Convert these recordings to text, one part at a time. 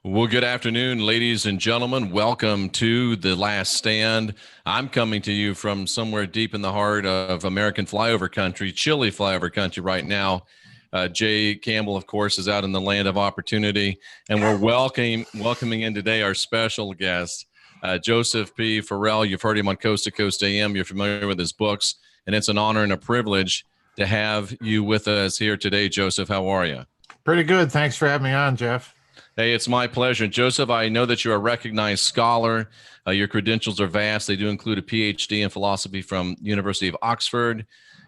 Well, good afternoon, ladies and gentlemen. Welcome to The Last Stand. I'm coming to you from somewhere deep in the heart of American flyover country, chilly flyover country right now. Jay Campbell, of course, is out in the land of opportunity, and we're welcoming in today our special guest, Joseph P. Farrell. You've heard him on Coast to Coast AM. You're familiar with his books, and it's an honor and a privilege to have you with us here today, Joseph. How are you? Pretty good. Thanks for having me on, Jeff. Hey, it's my pleasure. Joseph, I know that you're a recognized scholar. Your credentials are vast. They do include a PhD in philosophy from University of Oxford.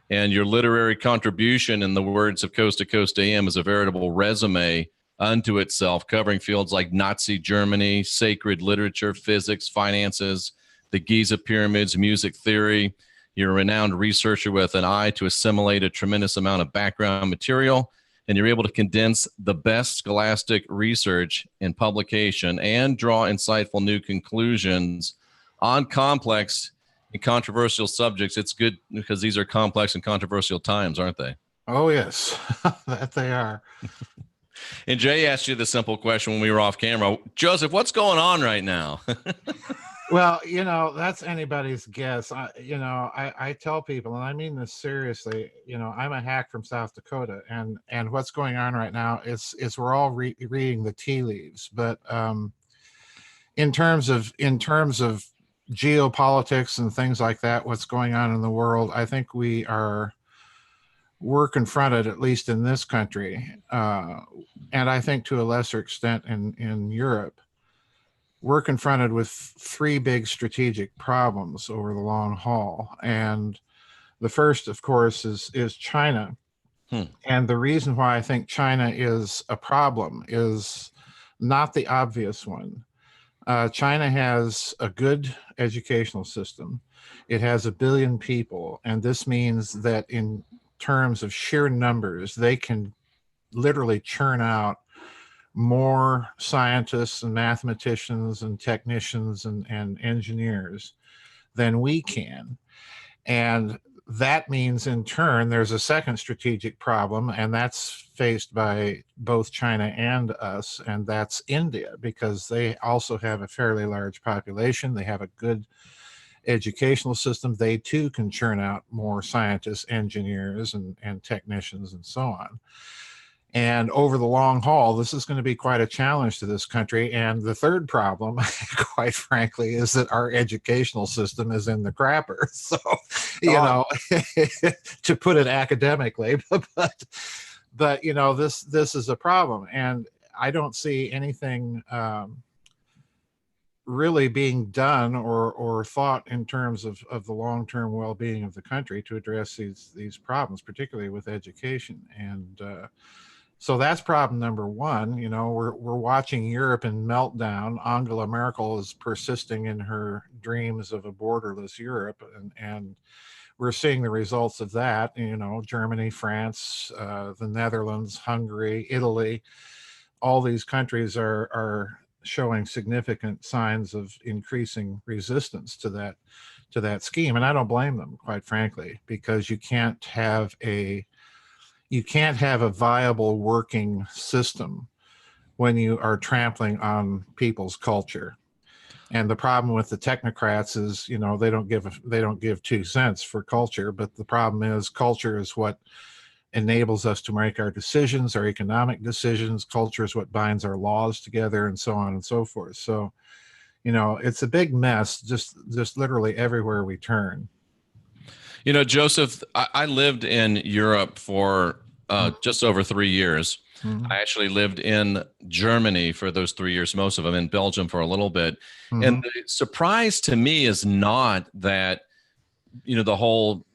And your literary contribution, in the words of Coast to Coast AM, is a veritable resume unto itself, covering fields like Nazi Germany, sacred literature, physics, finances, the Giza pyramids, music theory. You're a renowned researcher with an eye to assimilate a tremendous amount of background material, and you're able to condense the best scholastic research in publication and draw insightful new conclusions on complex and controversial subjects. It's good because these are complex and controversial times, aren't they? Oh, yes, that they are. And Jay asked you the simple question when we were off camera. Joseph, what's going on right now? Well, that's anybody's guess. I tell people, and I mean this seriously, I'm a hack from South Dakota, and what's going on right now is we're all reading the tea leaves. But in terms of geopolitics and things like that, what's going on in the world, I think we're confronted, at least in this country, and I think to a lesser extent in Europe, we're confronted with three big strategic problems over the long haul. And the first, of course, is China. And the reason why I think China is a problem is not the obvious one. China has a good educational system. It has 1 billion people. And this means that in terms of sheer numbers, they can literally churn out more scientists and mathematicians and technicians and engineers than we can. And that means, in turn, there's a second strategic problem, and that's faced by both China and us, and that's India, because they also have a fairly large population. They have a good educational system. They too can churn out more scientists, engineers, and technicians, and so on. And over the long haul, this is going to be quite a challenge to this country. And the third problem, quite frankly, is that our educational system is in the crapper. So, to put it academically, but this is a problem. And I don't see anything really being done or thought in terms of the long-term well-being of the country to address these problems, particularly with education. And so that's problem number one. We're watching Europe in meltdown. Angela Merkel is persisting in her dreams of a borderless Europe, and we're seeing the results of that. Germany, France, the Netherlands, Hungary, Italy, all these countries are showing significant signs of increasing resistance to that scheme. And I don't blame them, quite frankly, because you can't have a viable working system when you are trampling on people's culture. And the problem with the technocrats is, they don't give 2 cents for culture, but the problem is culture is what enables us to make our decisions, our economic decisions. Culture is what binds our laws together, and so on and so forth. So, it's a big mess, just literally everywhere we turn. Joseph, I lived in Europe for just over 3 years. I actually lived in Germany for those 3 years, most of them, in Belgium for a little bit. And the surprise to me is not that, the whole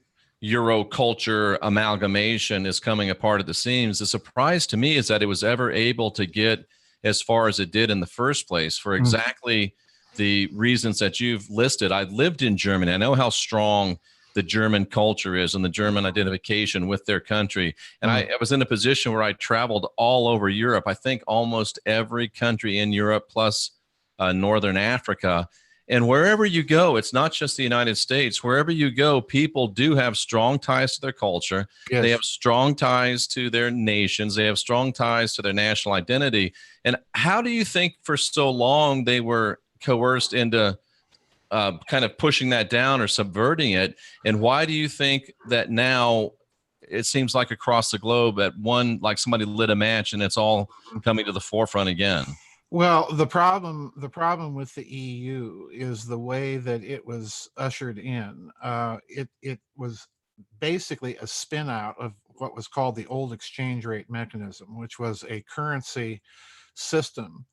Euro culture amalgamation is coming apart at the seams. The surprise to me is that it was ever able to get as far as it did in the first place for exactly the reasons that you've listed. I lived in Germany. I know how strong the German culture is and the German identification with their country. And I was in a position where I traveled all over Europe. I think almost every country in Europe plus Northern Africa. And wherever you go, it's not just the United States. Wherever you go, people do have strong ties to their culture. Yes. They have strong ties to their nations. They have strong ties to their national identity. And how do you think for so long they were coerced into kind of pushing that down or subverting it? And why do you think that now it seems like across the globe at one, like somebody lit a match and it's all coming to the forefront again? Well, the problem with the EU is the way that it was ushered in. It was basically a spin out of what was called the old exchange rate mechanism, which was a currency system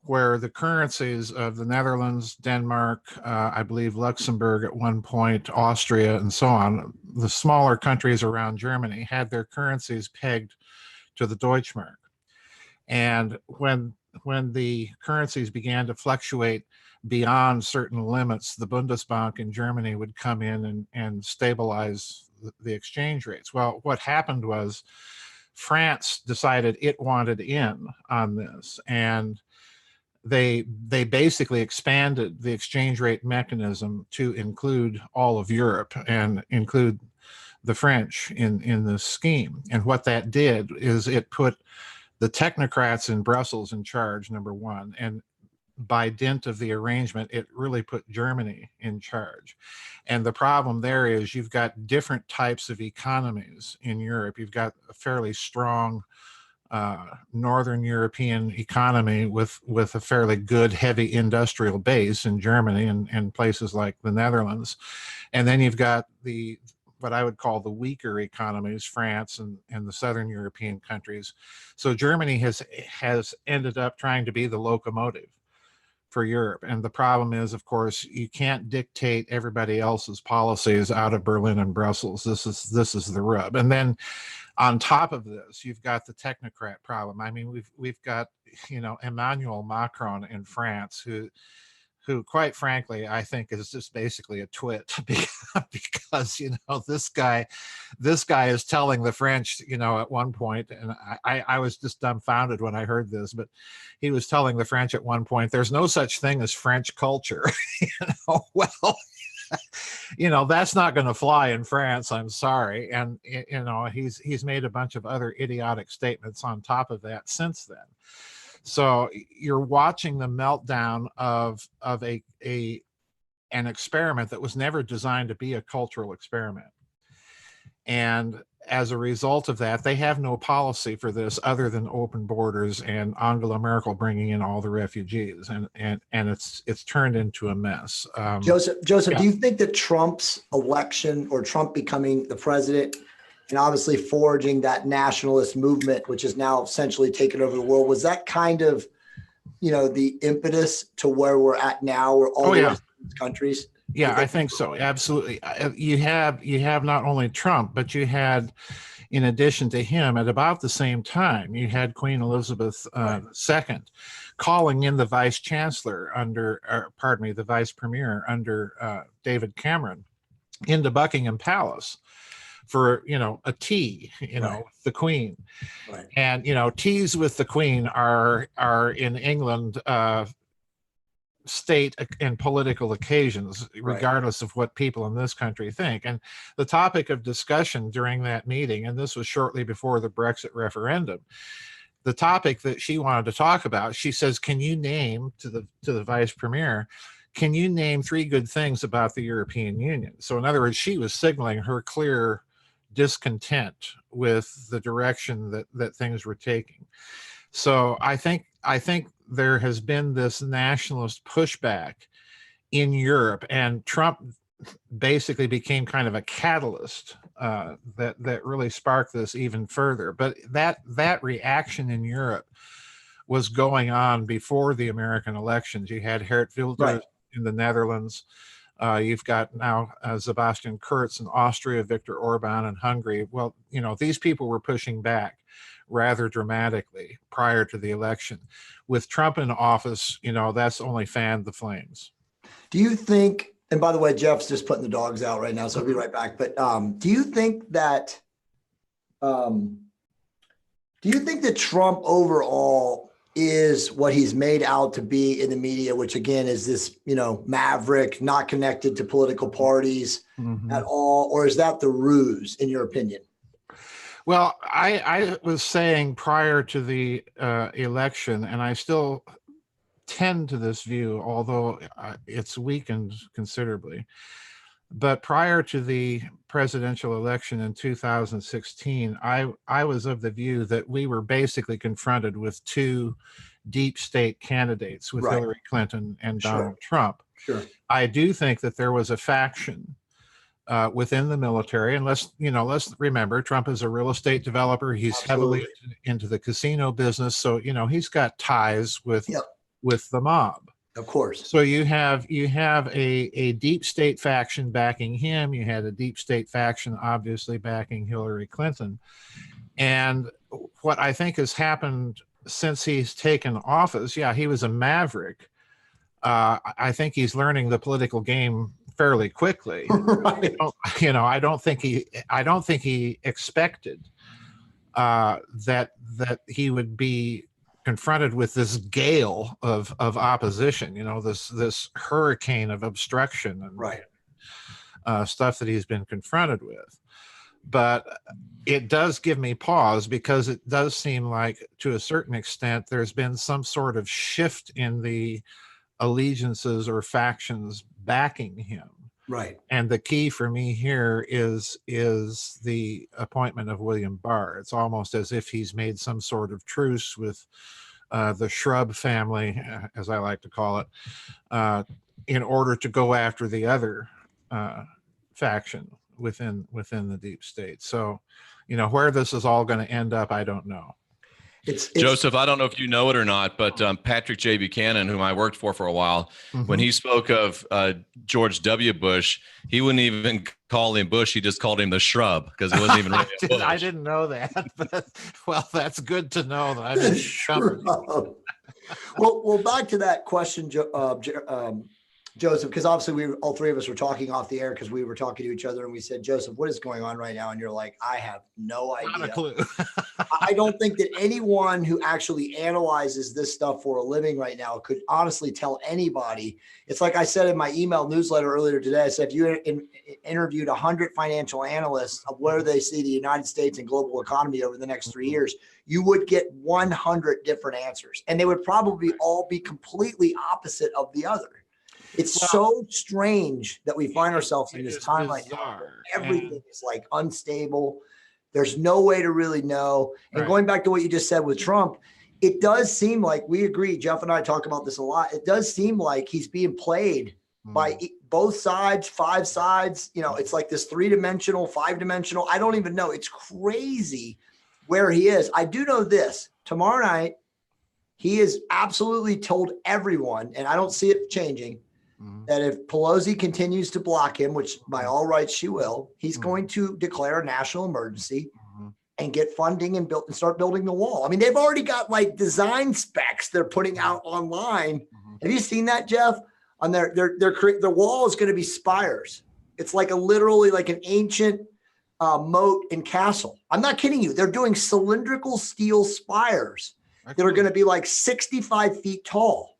where the currencies of the Netherlands, Denmark, I believe Luxembourg at one point, Austria, and so on, the smaller countries around Germany had their currencies pegged to the Deutschmark. And when the currencies began to fluctuate beyond certain limits, the Bundesbank in Germany would come in and stabilize the exchange rates. Well, what happened was France decided it wanted in on this, and they basically expanded the exchange rate mechanism to include all of Europe and include the French in this scheme. And what that did is it put the technocrats in Brussels in charge, number one, and by dint of the arrangement, it really put Germany in charge. And the problem there is you've got different types of economies in Europe. You've got a fairly strong Northern European economy with a fairly good heavy industrial base in Germany and places like the Netherlands. And then you've got what I would call the weaker economies, France and the Southern European countries. So Germany has ended up trying to be the locomotive for Europe. And the problem is, of course, you can't dictate everybody else's policies out of Berlin and Brussels. This is the rub. And then on top of this, you've got the technocrat problem. I mean, we've got, Emmanuel Macron in France, who quite frankly, I think is just basically a twit because, this guy is telling the French, at one point, and I was just dumbfounded when I heard this, but he was telling the French at one point, there's no such thing as French culture. Well, that's not going to fly in France. I'm sorry. And, he's made a bunch of other idiotic statements on top of that since then. So you're watching the meltdown of an experiment that was never designed to be a cultural experiment. And as a result of that, they have no policy for this other than open borders and Angela Merkel bringing in all the refugees, and it's turned into a mess. Joseph, yeah. Do you think that Trump's election or Trump becoming the president and obviously forging that nationalist movement, which is now essentially taken over the world, was that kind of, the impetus to where we're at now, where all the rest of these countries? Yeah, I think so. Absolutely. You have not only Trump, but you had, in addition to him, at about the same time, you had Queen Elizabeth II calling in the vice chancellor the vice premier under David Cameron into Buckingham Palace for, a tea, the Queen. Right. And, teas with the Queen are in England, state and political occasions, regardless of what people in this country think. And the topic of discussion during that meeting, and this was shortly before the Brexit referendum, the topic that she wanted to talk about, she says, can you name to the vice premier, can you name 3 good things about the European Union? So in other words, she was signaling her clear discontent with the direction that things were taking. So I think there has been this nationalist pushback in Europe, and Trump basically became kind of a catalyst that really sparked this even further. But that reaction in Europe was going on before the American elections. You had Geert Wilders in the Netherlands. You've got now Sebastian Kurz in Austria, Viktor Orban in Hungary. Well, these people were pushing back rather dramatically prior to the election. With Trump in office, that's only fanned the flames. Do you think, and by the way, Jeff's just putting the dogs out right now, so I'll be right back. But do you think that Trump overall is what he's made out to be in the media, which again is this, maverick, not connected to political parties at all? Or is that the ruse, in your opinion? Well, I was saying prior to the election, and I still tend to this view, although it's weakened considerably. But prior to the presidential election in 2016, I was of the view that we were basically confronted with two deep state candidates, with Right. Hillary Clinton and Sure. Donald Trump. Sure. I do think that there was a faction within the military, and let's remember, Trump is a real estate developer. He's Absolutely. heavily into the casino business, so he's got ties with Yep. with the mob. Of course. So you have a deep state faction backing him. You had a deep state faction obviously backing Hillary Clinton. And what I think has happened since he's taken office, he was a maverick. I think he's learning the political game fairly quickly. Right. I don't think he expected that he would be confronted with this gale of opposition, this hurricane of obstruction and Right. Stuff that he's been confronted with. But it does give me pause, because it does seem like, to a certain extent, there's been some sort of shift in the allegiances or factions backing him. Right. And the key for me here is the appointment of William Barr. It's almost as if he's made some sort of truce with the Shrub family, as I like to call it, in order to go after the other faction within the deep state. So, where this is all going to end up, I don't know. It's Joseph, I don't know if you know it or not, but Patrick J. Buchanan, whom I worked for a while, when he spoke of George W. Bush, he wouldn't even call him Bush. He just called him the Shrub, because it wasn't even really a Bush. I didn't know that, but well, that's good to know that I didn't Shrub. Well, back to that question, Joseph, because obviously all three of us were talking off the air, because we were talking to each other, and we said, Joseph, what is going on right now? And you're like, I have no idea. Not a clue. I don't think that anyone who actually analyzes this stuff for a living right now could honestly tell anybody. It's like I said in my email newsletter earlier today, I said, if you interviewed 100 financial analysts of where they see the United States and global economy over the next 3 years, you would get 100 different answers. And they would probably all be completely opposite of the other. It's so strange that we find ourselves in this time right now. Everything is like unstable. There's no way to really know. And going back to what you just said with Trump, it does seem like, we agree, Jeff and I talk about this a lot, it does seem like he's being played by both sides, five sides. It's like this 3-dimensional, 5-dimensional. I don't even know. It's crazy where he is. I do know this. Tomorrow night, he has absolutely told everyone, and I don't see it changing, that if Pelosi continues to block him, which by all rights she will, he's going to declare a national emergency and get funding and start building the wall. I mean, they've already got like design specs they're putting out online. Have you seen that, Jeff? On their wall is going to be spires. It's like literally like an ancient moat and castle. I'm not kidding you. They're doing cylindrical steel spires that are going to be like 65 feet tall.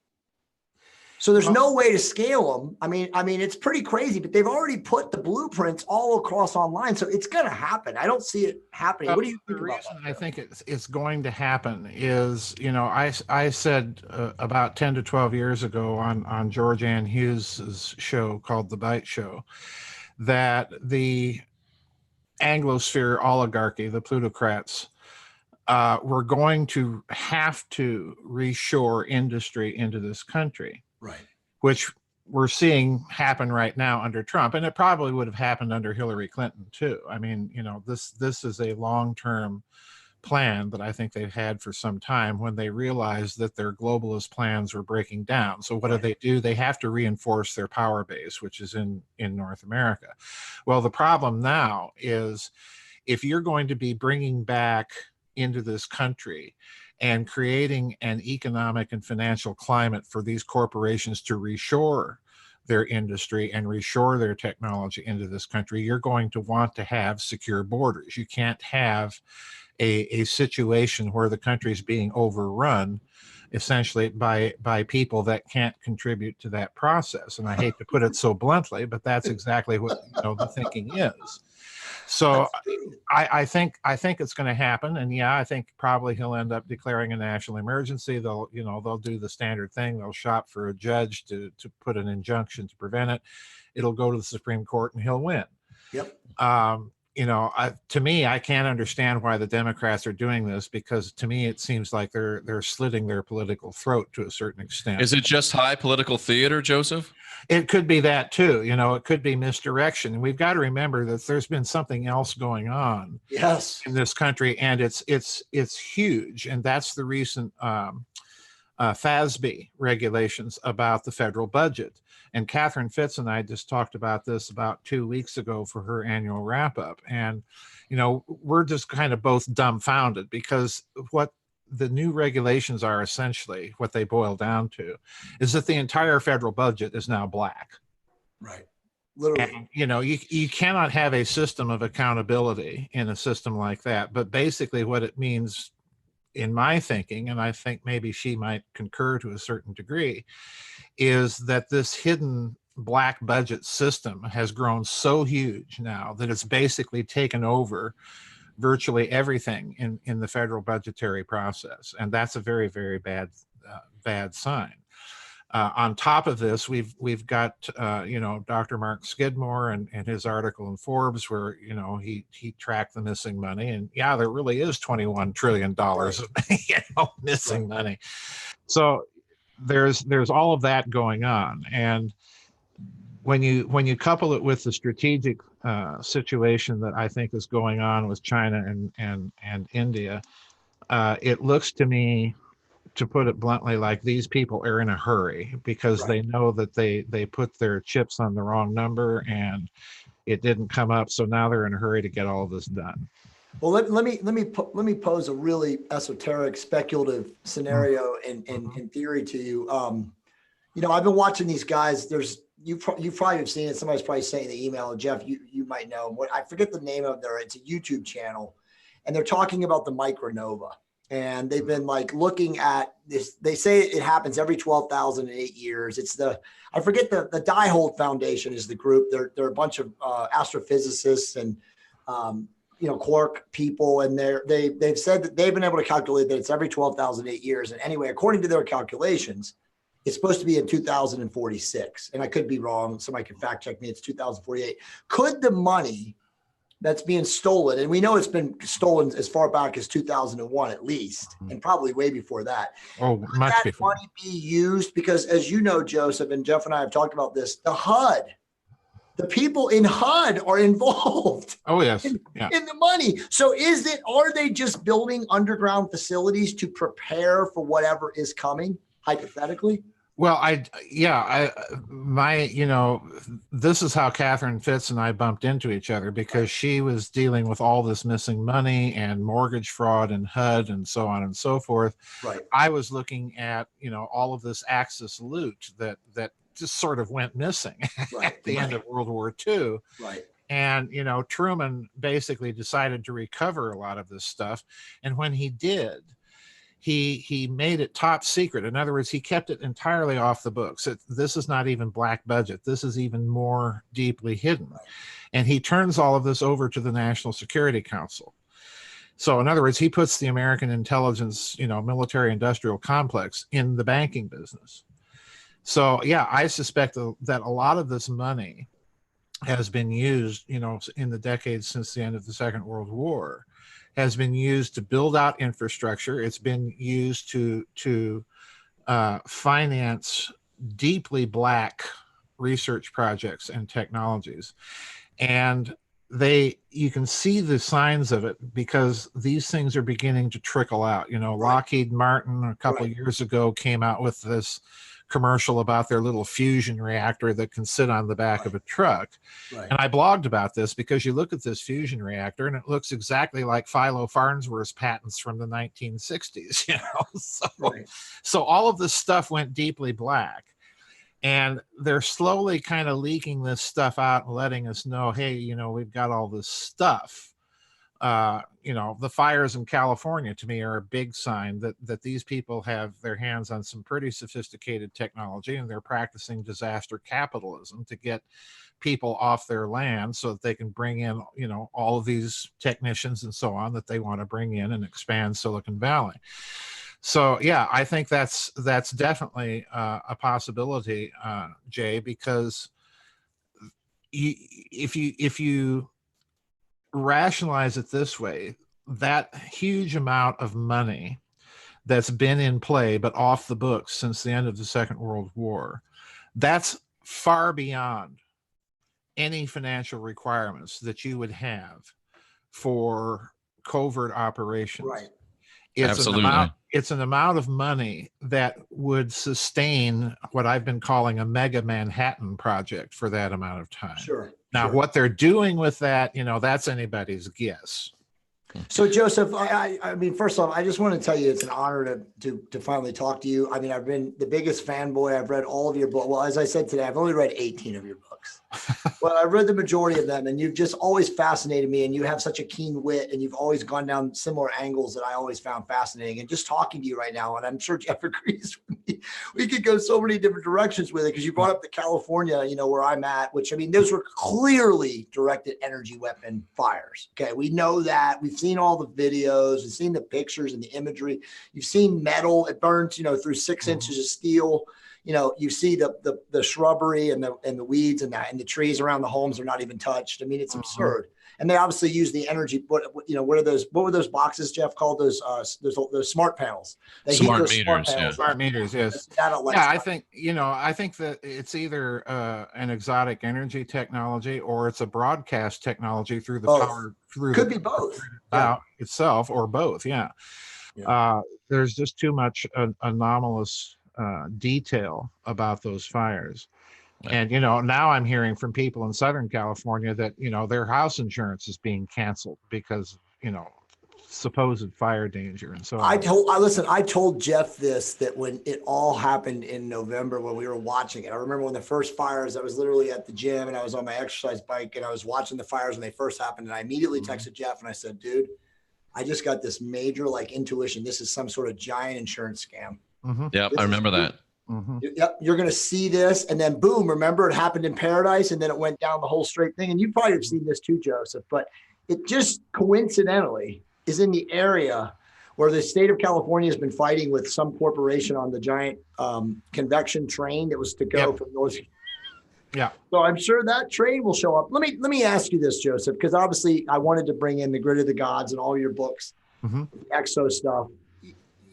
So there's no way to scale them. I mean, it's pretty crazy, but they've already put the blueprints all across online. So it's going to happen. I don't see it happening. What do you think about that? The reason I think it's going to happen is, I said about 10 to 12 years ago on George Ann Hughes' show called The Bite Show, that the Anglosphere oligarchy, the plutocrats, were going to have to reshore industry into this country. Right. Which we're seeing happen right now under Trump. And it probably would have happened under Hillary Clinton too. I mean, this is a long-term plan that I think they've had for some time, when they realized that their globalist plans were breaking down. So what do? They have to reinforce their power base, which is in North America. Well, the problem now is, if you're going to be bringing back into this country and creating an economic and financial climate for these corporations to reshore their industry and reshore their technology into this country, you're going to want to have secure borders. You can't have a situation where the country is being overrun essentially by people that can't contribute to that process. And I hate to put it so bluntly, but that's exactly what the thinking is. So I think it's going to happen, and yeah, I think probably he'll end up declaring a national emergency. They'll do the standard thing. They'll shop for a judge to put an injunction to prevent it. It'll go to the Supreme Court, and he'll win. Yep. To me, I can't understand why the Democrats are doing this, because to me it seems like they're slitting their political throat to a certain extent. Is it just high political theater, Joseph? It could be that too. It could be misdirection. And we've got to remember that there's been something else going on in this country, and it's huge. And that's the recent FASB regulations about the federal budget. And Catherine Fitz and I just talked about this about 2 weeks ago for her annual wrap up. And, we're just kind of both dumbfounded, because what the new regulations are, essentially what they boil down to, is that the entire federal budget is now black. Right. Literally. And, you cannot have a system of accountability in a system like that. But basically what it means, in my thinking, and I think maybe she might concur to a certain degree, is that this hidden black budget system has grown so huge now that it's basically taken over virtually everything in the federal budgetary process. And that's a very, very bad sign. On top of this, we've got Dr. Mark Skidmore and his article in Forbes, where he tracked the missing money, and yeah, there really is $21 trillion of missing money. So there's all of that going on, and when you couple it with the strategic situation that I think is going on with China and India, it looks to me, to put it bluntly, like these people are in a hurry, because they know that they put their chips on the wrong number and it didn't come up. So now they're in a hurry to get all this done. Well, let me pose a really esoteric, speculative scenario in theory to you. I've been watching these guys. You probably have seen it. Somebody's probably saying the email. Jeff, you might know. I forget the name of it's a YouTube channel, and they're talking about the micronova. And they've been looking at this. They say it happens every 12,008 years. It's I forget the Diehold Foundation is the group. They're a bunch of astrophysicists and quark people, and they've said that they've been able to calculate that it's every 12,008 years. And anyway, according to their calculations, it's supposed to be in 2046. And I could be wrong. Somebody can fact check me. It's 2048. Could the money that's being stolen, and we know it's been stolen as far back as 2001 at least, and probably way before that. Oh, much before. Money be used? Because as you know, Joseph, and Jeff and I have talked about this, the people in HUD are involved. Oh, yes. In the money. So are they just building underground facilities to prepare for whatever is coming, hypothetically? Well, this is how Catherine Fitz and I bumped into each other, because she was dealing with all this missing money and mortgage fraud and HUD and so on and so forth. Right. I was looking at, all of this Axis loot that just sort of went missing at the end of World War II. Right. And, Truman basically decided to recover a lot of this stuff. And when he did, he made it top secret. In other words, he kept it entirely off the books. This is not even black budget. This is even more deeply hidden. Right. And he turns all of this over to the National Security Council. So in other words, he puts the American intelligence, military industrial complex in the banking business. So yeah, I suspect that a lot of this money has been used, in the decades since the end of the Second World War, has been used to build out infrastructure. It's been used to finance deeply black research projects and technologies. And you can see the signs of it, because these things are beginning to trickle out. Lockheed Martin a couple of years ago came out with this commercial about their little fusion reactor that can sit on the back of a truck. Right. And I blogged about this, because you look at this fusion reactor and it looks exactly like Philo Farnsworth's patents from the 1960s, So all of this stuff went deeply black, and they're slowly kind of leaking this stuff out and letting us know, hey, we've got all this stuff. the fires in California to me are a big sign that these people have their hands on some pretty sophisticated technology, and they're practicing disaster capitalism to get people off their land so that they can bring in, all of these technicians and so on that they want to bring in and expand Silicon Valley. So yeah, I think that's definitely a possibility, Jay, because if you rationalize it this way, that huge amount of money that's been in play but off the books since the end of the Second World War, that's far beyond any financial requirements that you would have for covert operations. Right. Absolutely. It's an amount of money that would sustain what I've been calling a mega Manhattan project for that amount of time. Sure. Now, what they're doing with that, that's anybody's guess. So Joseph, I mean, first off, I just want to tell you, it's an honor to finally talk to you. I mean, I've been the biggest fanboy. I've read all of your books. Well, as I said today, I've only read 18 of your books. Well, I've read the majority of them, and you've just always fascinated me, and you have such a keen wit, and you've always gone down similar angles that I always found fascinating. And just talking to you right now, and I'm sure Jeff agrees with me, we could go so many different directions with it, because you brought up the California, where I'm at, which, I mean, those were clearly directed energy weapon fires. Okay, we know that. We've seen all the videos, we've seen the pictures and the imagery. You've seen metal, it burns, through 6 inches of steel. You see the shrubbery and the weeds and the trees around the homes are not even touched. I mean, it's absurd. And they obviously use the energy. What are those? What were those boxes, Jeff, called? Those smart panels. Smart meters. Smart meters. Yes. Yeah, I think that it's either an exotic energy technology or it's a broadcast technology through the power. Could be both. Itself or both. Yeah. There's just too much anomalous detail about those fires. And, now I'm hearing from people in Southern California that, their house insurance is being canceled because, supposed fire danger. And so I told Jeff this, that when it all happened in November, when we were watching it, I remember when the first fires, I was literally at the gym and I was on my exercise bike and I was watching the fires when they first happened. And I immediately texted Jeff and I said, dude, I just got this major intuition. This is some sort of giant insurance scam. Yep, I remember that. Yep, you're going to see this, and then boom, remember it happened in Paradise, and then it went down the whole straight thing. And you probably have seen this too, Joseph, but it just coincidentally is in the area where the state of California has been fighting with some corporation on the giant convection train that was to go from North. Yeah. So I'm sure that train will show up. Let me ask you this, Joseph, because obviously I wanted to bring in The Grid of the Gods and all your books, the exo stuff.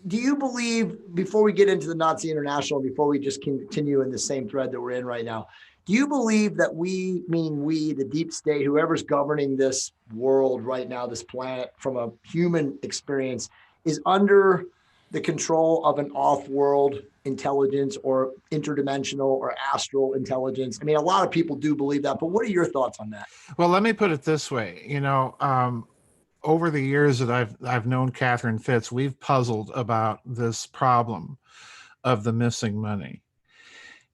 Do you believe, before we get into the Nazi International, before we just continue in the same thread that we're in right now, do you believe that we, the deep state, whoever's governing this world right now, this planet from a human experience, is under the control of an off-world intelligence or interdimensional or astral intelligence? I mean, a lot of people do believe that, but what are your thoughts on that? Well, let me put it this way. Over the years that I've known Catherine Fitz, we've puzzled about this problem of the missing money.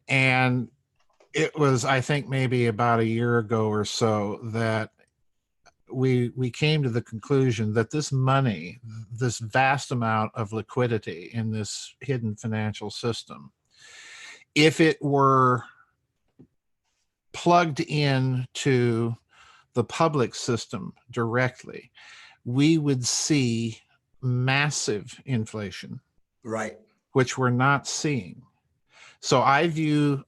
And it was, I think, maybe about a year ago or so that we came to the conclusion that this money, this vast amount of liquidity in this hidden financial system, if it were plugged into the public system directly, we would see massive inflation, right? Which we're not seeing. So I view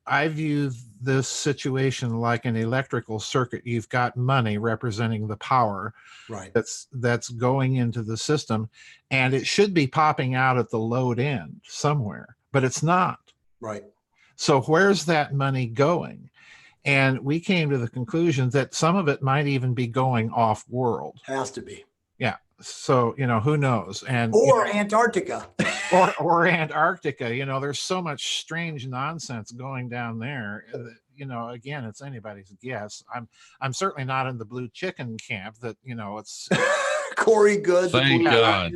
this situation like an electrical circuit. You've got money representing the power, right? That's going into the system, and it should be popping out at the load end somewhere, but it's not. Right. So where's that money going? And we came to the conclusion that some of it might even be going off world. Has to be. Yeah. So, who knows? Or Antarctica. or Antarctica. There's so much strange nonsense going down there. Again, it's anybody's guess. I'm certainly not in the blue chicken camp that, it's Corey Good. Thank God.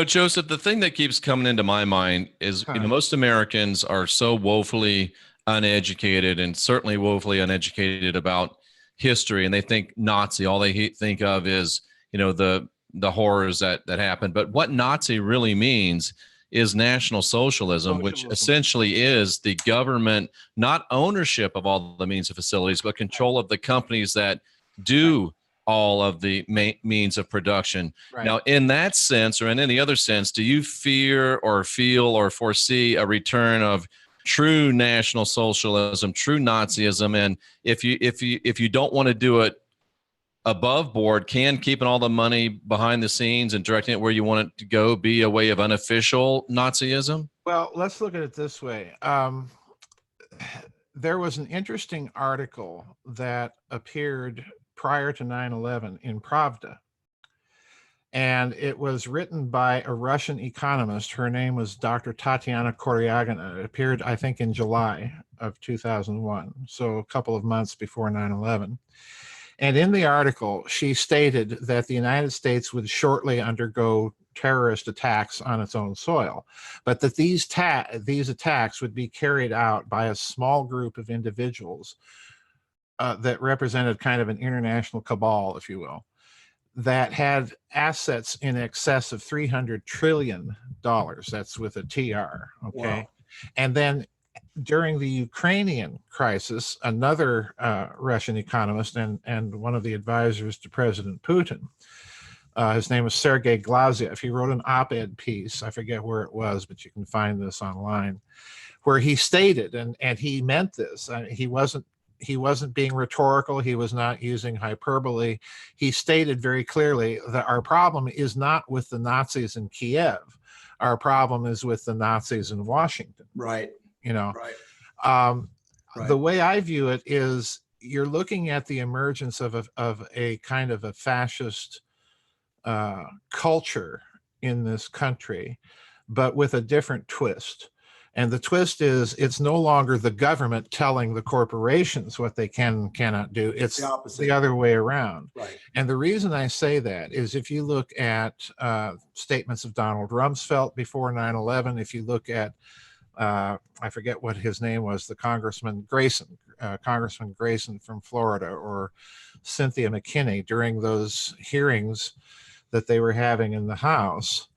Joseph, the thing that keeps coming into my mind is, most Americans are so woefully uneducated and certainly woefully uneducated about history. And they think Nazi, all they think of is the horrors that happened. But what Nazi really means is National Socialism, which essentially is the government, not ownership of all the means of facilities, but control of the companies that do all of the means of production. Right. Now, in that sense, or in any other sense, do you fear or feel or foresee a return of true National Socialism, true Nazism? And if you don't want to do it above board, can keeping all the money behind the scenes and directing it where you want it to go be a way of unofficial Nazism? Well, let's look at it this way. There was an interesting article that appeared prior to 9/11 in Pravda. And it was written by a Russian economist. Her name was Dr. Tatiana Koryagina. It appeared, I think, in July of 2001, so a couple of months before 9/11. And in the article, she stated that the United States would shortly undergo terrorist attacks on its own soil, but that these attacks would be carried out by a small group of individuals that represented kind of an international cabal, if you will, that had assets in excess of $300 trillion. That's with a TR, okay? Wow. And then during the Ukrainian crisis, another Russian economist and one of the advisors to President Putin, his name was Sergei Glaziev. He wrote an op-ed piece, I forget where it was, but you can find this online, where he stated, and he meant this, he wasn't being rhetorical, he was not using hyperbole. He stated very clearly that our problem is not with the Nazis in Kiev. Our problem is with the Nazis in Washington. Right. Right. The way I view it is you're looking at the emergence of a kind of a fascist culture in this country, but with a different twist. And the twist is it's no longer the government telling the corporations what they can and cannot do. It's the other way around. Right. And the reason I say that is if you look at statements of Donald Rumsfeld before 9/11, if you look at I forget what his name was, the Congressman Grayson from Florida, or Cynthia McKinney during those hearings that they were having in the House.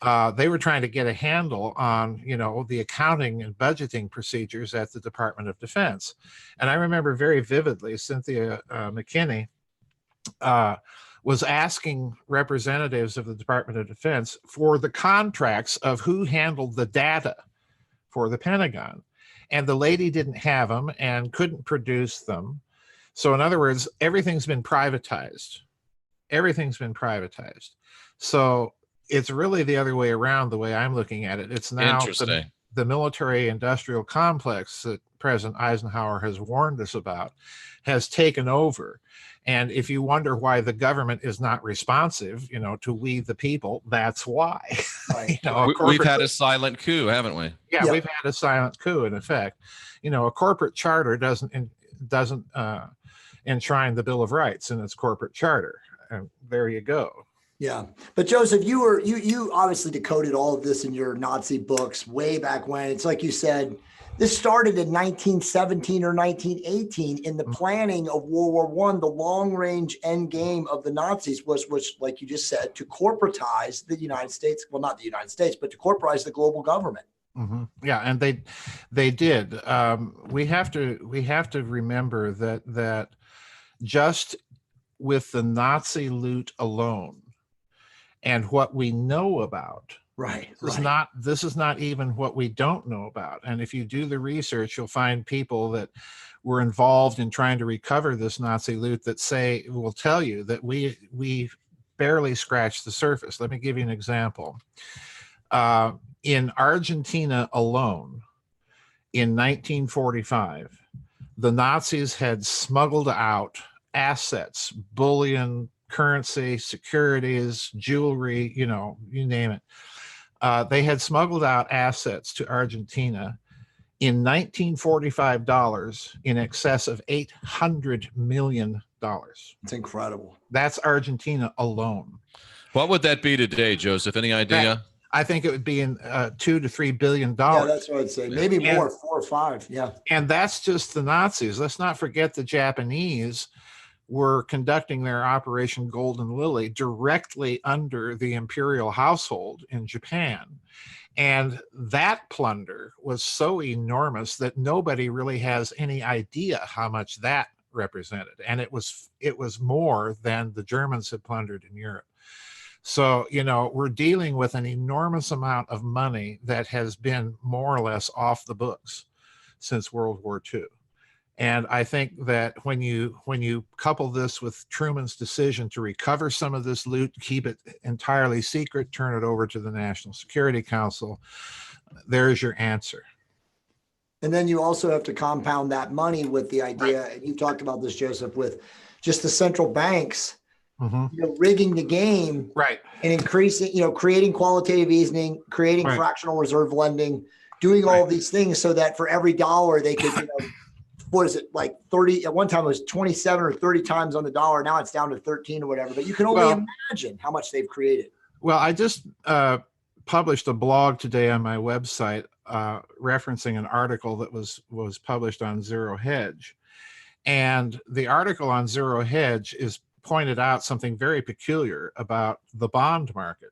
They were trying to get a handle on, the accounting and budgeting procedures at the Department of Defense. And I remember very vividly, Cynthia McKinney was asking representatives of the Department of Defense for the contracts of who handled the data for the Pentagon. And the lady didn't have them and couldn't produce them. So in other words, everything's been privatized. Everything's been privatized. So it's really the other way around, the way I'm looking at it. It's now the military industrial complex that President Eisenhower has warned us about has taken over. And if you wonder why the government is not responsive, to we the people, that's why. Right. We've had a silent coup, haven't we? Yeah, yep. We've had a silent coup, in effect. A corporate charter doesn't enshrine the Bill of Rights in its corporate charter. And there you go. Yeah. But Joseph, you obviously decoded all of this in your Nazi books way back when. It's like you said, this started in 1917 or 1918 in the planning of World War I. The long range end game of the Nazis was, like you just said, to corporatize the United States. Well, not the United States, but to corporatize the global government. Mm-hmm. Yeah. And they did. We have to remember that just with the Nazi loot alone, and what we know about, this is not even what we don't know about. And if you do the research, you'll find people that were involved in trying to recover this Nazi loot that will tell you that we barely scratched the surface. Let me give you an example. In Argentina alone, in 1945, the Nazis had smuggled out assets, bullion, currency, securities, jewelry, you name it. They had smuggled out assets to Argentina in 1945 dollars in excess of $800 million. It's incredible. That's Argentina alone. What would that be today, Joseph? Any idea? I think it would be in $2 to $3 billion. Yeah, that's what I'd say. Maybe more, 4 or 5. Yeah. And that's just the Nazis. Let's not forget the Japanese were conducting their Operation Golden Lily directly under the imperial household in Japan. And that plunder was so enormous that nobody really has any idea how much that represented. And it was more than the Germans had plundered in Europe. So, we're dealing with an enormous amount of money that has been more or less off the books since World War II. And I think that when you couple this with Truman's decision to recover some of this loot, keep it entirely secret, turn it over to the National Security Council, there's your answer. And then you also have to compound that money with the idea, and you talked about this, Joseph, with just the central banks rigging the game, right, and increasing, creating qualitative easing, creating fractional reserve lending, doing all of these things so that for every dollar they could, what is it, like 30, at one time it was 27 or 30 times on the dollar. Now it's down to 13 or whatever, but you can only imagine how much they've created. Well, I just published a blog today on my website referencing an article that was published on Zero Hedge. And the article on Zero Hedge is pointed out something very peculiar about the bond market.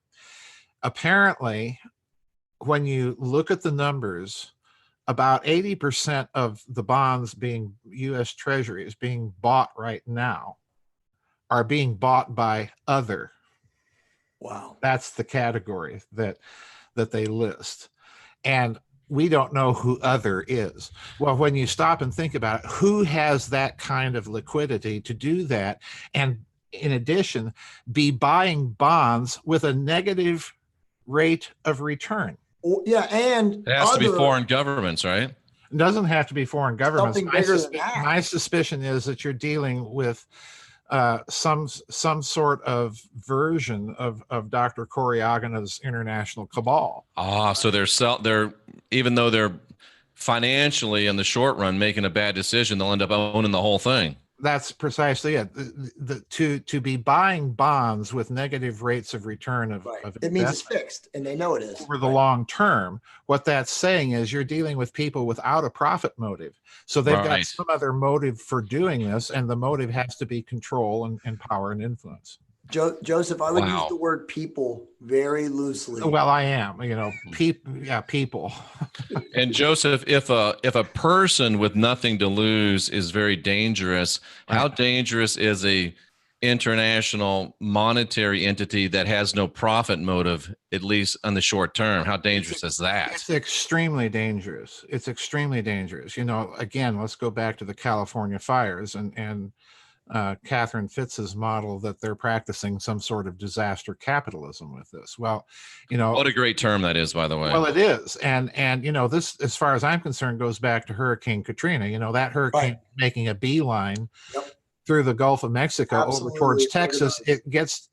Apparently, when you look at the numbers, about 80% of the bonds being U.S. Treasuries being bought right now are being bought by other. Wow. That's the category that they list. And we don't know who other is. Well, when you stop and think about it, who has that kind of liquidity to do that? And in addition, be buying bonds with a negative rate of return. Yeah, and it has to be foreign governments, right? It doesn't have to be foreign governments. My suspicion is that you're dealing with some sort of version of Dr. Koryagina's international cabal. So they're even though they're financially in the short run making a bad decision, they'll end up owning the whole thing. That's precisely it. To be buying bonds with negative rates of return of it means it's fixed, and they know it is over the long term. What that's saying is you're dealing with people without a profit motive, so they've got some other motive for doing this, and the motive has to be control and power and influence. Joseph, I would use the word people very loosely. Well, I am, people. And Joseph, if a person with nothing to lose is very dangerous, how dangerous is a international monetary entity that has no profit motive, at least on the short term? How dangerous is that? It's extremely dangerous. It's extremely dangerous. Again, let's go back to the California fires and Catherine Fitz's model that they're practicing some sort of disaster capitalism with this. Well, what a great term that is, by the way. Well, it is. And this, as far as I'm concerned, goes back to Hurricane Katrina. That hurricane making a beeline through the Gulf of Mexico over towards Texas. It gets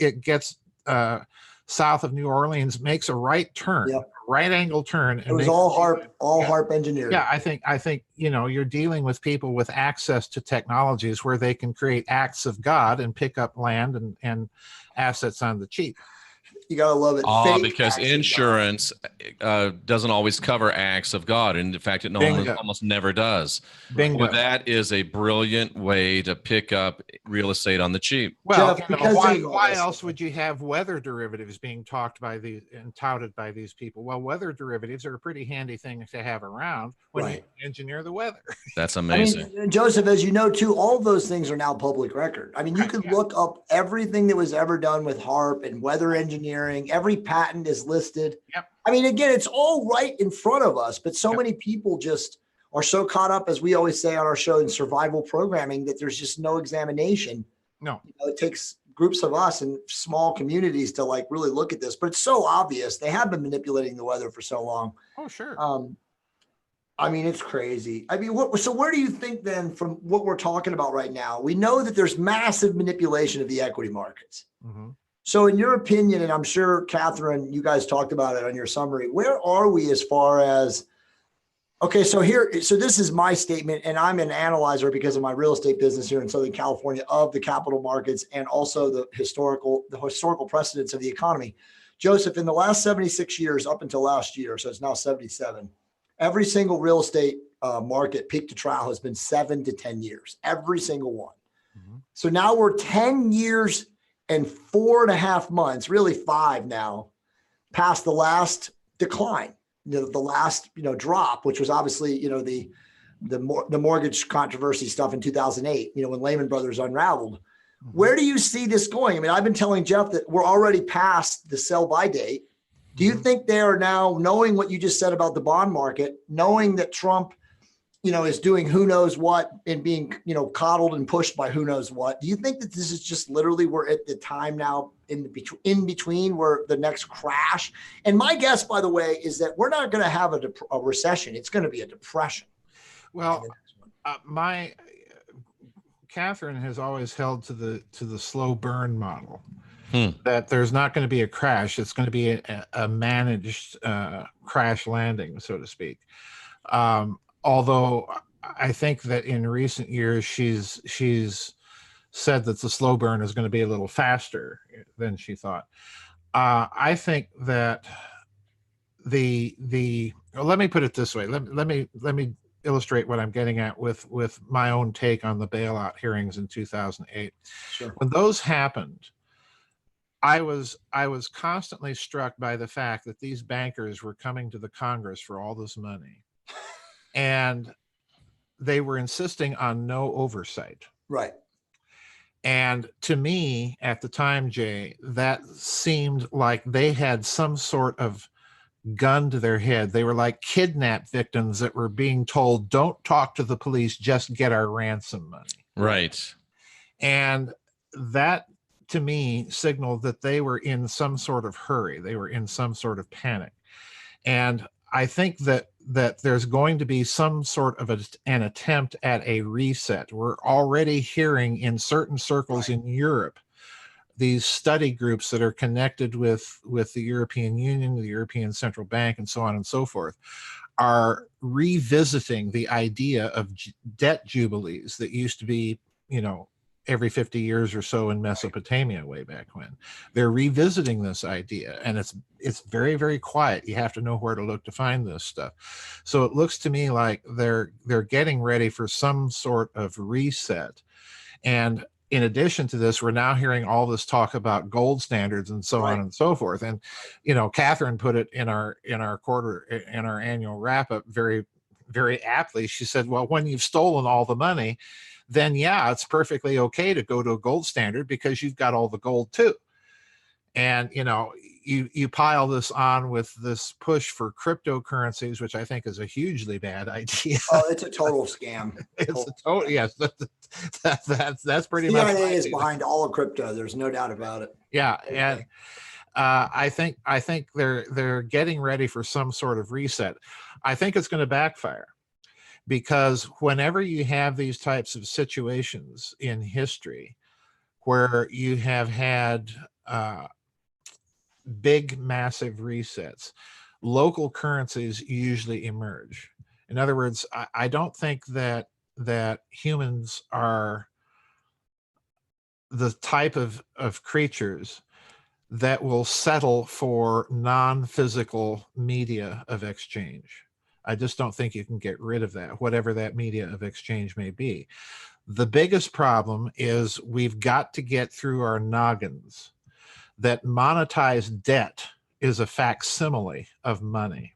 south of New Orleans, makes a right turn, right angle turn. It was all HARP engineering. Yeah, I think you're dealing with people with access to technologies where they can create acts of God and pick up land and assets on the cheap. You gotta love it. Because insurance doesn't always cover acts of God, and in fact, it almost never does. Bingo. Well, that is a brilliant way to pick up real estate on the cheap. Well, why else would you have weather derivatives being talked by and touted by these people? Well, weather derivatives are a pretty handy thing to have around when you engineer the weather. That's amazing. I mean, Joseph, as you know, too, all of those things are now public record. I mean, you can look up everything that was ever done with HARP and weather engineering. Every patent is listed. Yep. I mean, again, it's all right in front of us, but so many people just are so caught up, as we always say on our show, in survival programming that there's just no examination. No, it takes groups of us and small communities to really look at this, but it's so obvious. They have been manipulating the weather for so long. Oh, sure. I mean, it's crazy. I mean, so where do you think then, from what we're talking about right now, we know that there's massive manipulation of the equity markets. Mm-hmm. So in your opinion, and I'm sure, Catherine, you guys talked about it on your summary, where are we as far as, so this is my statement, and I'm an analyzer because of my real estate business here in Southern California of the capital markets and also the historical precedents of the economy. Joseph, in the last 76 years up until last year, so it's now 77, every single real estate market peak to trial has been 7 to 10 years, every single one. Mm-hmm. So now we're 10 years and 4.5 months, really 5 now, past the last decline, the last, drop, which was obviously, the mortgage controversy stuff in 2008, when Lehman Brothers unraveled. Where do you see this going? I mean, I've been telling Jeff that we're already past the sell by date. Do you think they are now, knowing what you just said about the bond market, knowing that Trump, is doing who knows what and being, coddled and pushed by who knows what? Do you think that this is just literally we're at the time now in between where the next crash? And my guess, by the way, is that we're not going to have a recession. It's going to be a depression. Well, Catherine has always held to the slow burn model. That there's not going to be a crash. It's going to be a managed crash landing, so to speak. Although I think that in recent years, she's said that the slow burn is going to be a little faster than she thought. I think that let me put it this way. Let me illustrate what I'm getting at with my own take on the bailout hearings in 2008. Sure. When those happened, I was constantly struck by the fact that these bankers were coming to the Congress for all this money, and they were insisting on no oversight. Right. And to me, at the time, Jay, that seemed like they had some sort of gun to their head. They were like kidnapped victims that were being told, "Don't talk to the police, just get our ransom money." Right. And that, to me, signaled that they were in some sort of hurry. They were in some sort of panic. And I think that there's going to be some sort of an attempt at a reset. We're already hearing in certain circles in Europe, these study groups that are connected with the European Union, the European Central Bank, and so on and so forth, are revisiting the idea of debt jubilees that used to be, every 50 years or so in Mesopotamia way back when. They're revisiting this idea, and it's very, very quiet. You have to know where to look to find this stuff. So it looks to me like they're getting ready for some sort of reset. And in addition to this, we're now hearing all this talk about gold standards and so on and so forth. And, Catherine put it in our annual wrap up very, very aptly. She said, well, when you've stolen all the money, then yeah, it's perfectly okay to go to a gold standard because you've got all the gold too. And, you pile this on with this push for cryptocurrencies, which I think is a hugely bad idea. Oh, it's a total scam. It's a total, yes. That's pretty CIA much. CIA is behind all of crypto. There's no doubt about it. Yeah. And I think they're getting ready for some sort of reset. I think it's going to backfire. Because whenever you have these types of situations in history where you have had big, massive resets, local currencies usually emerge. In other words, I don't think that humans are the type of creatures that will settle for non-physical media of exchange. I just don't think you can get rid of that, whatever that media of exchange may be. The biggest problem is we've got to get through our noggins that monetized debt is a facsimile of money.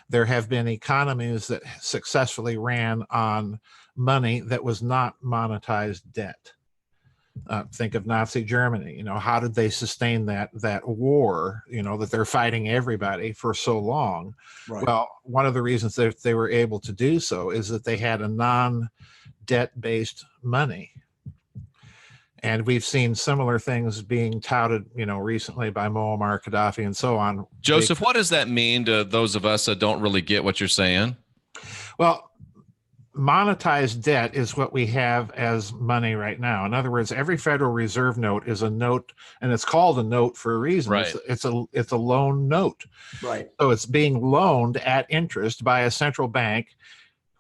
There have been economies that successfully ran on money that was not monetized debt. Think of Nazi Germany. How did they sustain that war, that they're fighting everybody for so long? Right. Well, one of the reasons that they were able to do so is that they had a non-debt-based money. And we've seen similar things being touted, recently by Muammar Gaddafi and so on. Joseph, what does that mean to those of us that don't really get what you're saying? Well, monetized debt is what we have as money right now. In other words, every Federal Reserve note is a note, and it's called a note for a reason. Right. It's a loan note. Right. So it's being loaned at interest by a central bank,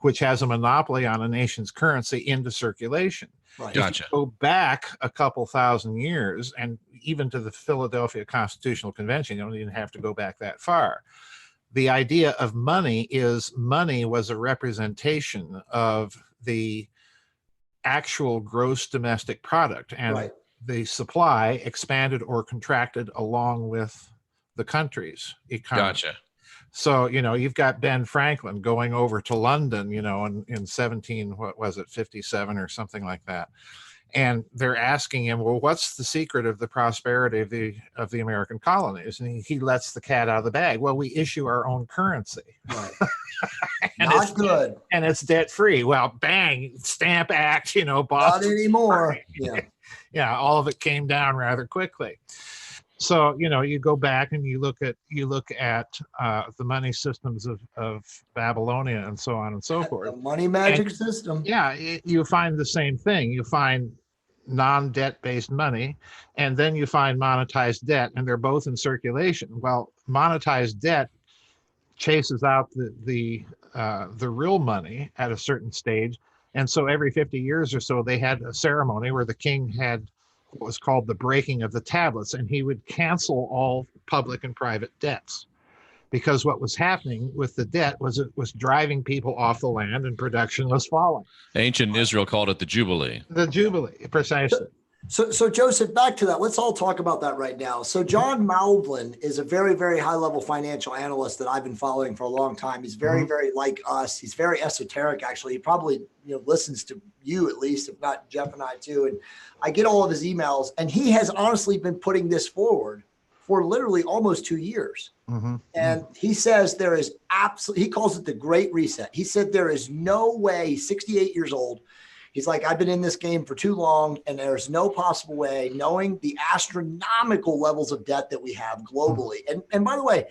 which has a monopoly on a nation's currency, into circulation. Right. Gotcha. If you go back a couple thousand years, and even to the Philadelphia Constitutional Convention, you don't even have to go back that far. The idea of money was a representation of the actual gross domestic product, and Right. the supply expanded or contracted along with the country's economy. Gotcha. So, you've got Ben Franklin going over to London, in 57 or something like that. And they're asking him, well, what's the secret of the prosperity of the American colonies? And he lets the cat out of the bag. Well, we issue our own currency. Right. And Not good. And it's debt free. Well, bang, Stamp Act, Not anymore. Yeah. Yeah, all of it came down rather quickly. So, you go back and you look at the money systems of Babylonia and so on and so forth. The money magic system. Yeah, you find the same thing. You find non-debt based money, and then you find monetized debt, and they're both in circulation. Well, monetized debt chases out the real money at a certain stage, and so every 50 years or so, they had a ceremony where the king had what was called the breaking of the tablets, and he would cancel all public and private debts, because what was happening with the debt was it was driving people off the land and production was falling. Ancient Israel called it the Jubilee. The Jubilee, precisely. So Joseph, back to that. Let's all talk about that right now. So John Maldwin is a very, very high-level financial analyst that I've been following for a long time. He's very, very like us. He's very esoteric, actually. He probably listens to you at least, if not Jeff and I too. And I get all of his emails, and he has honestly been putting this forward for literally almost 2 years. And he says there is absolutely, he calls it the Great Reset. He said there is no way, he's 68 years old. He's like, I've been in this game for too long, and there's no possible way, knowing the astronomical levels of debt that we have globally. And by the way,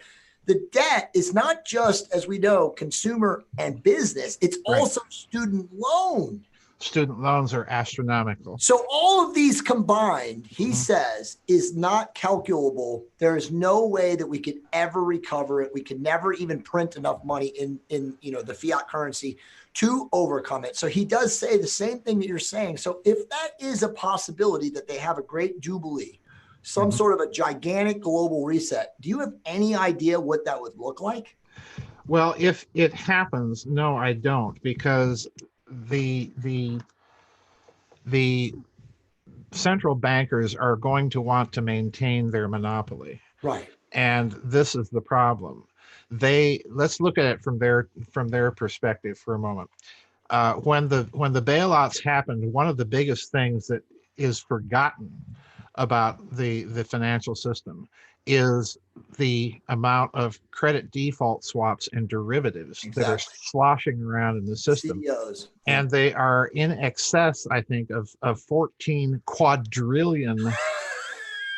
the debt is not just, as we know, consumer and business. It's also student loan. Student loans are astronomical. So all of these combined, he says, is not calculable. There is no way that we could ever recover it. We can never even print enough money in the fiat currency to overcome it. So he does say the same thing that you're saying. So if that is a possibility that they have a great jubilee, some sort of a gigantic global reset, do you have any idea what that would look like? Well, if it happens, no, I don't, because the central bankers are going to want to maintain their monopoly. Right. And this is the problem. Let's look at it from their perspective for a moment. When the bailouts happened, one of the biggest things that is forgotten about the financial system is the amount of credit default swaps and derivatives that are sloshing around in the system. CEOs. And they are in excess, I think, of 14 quadrillion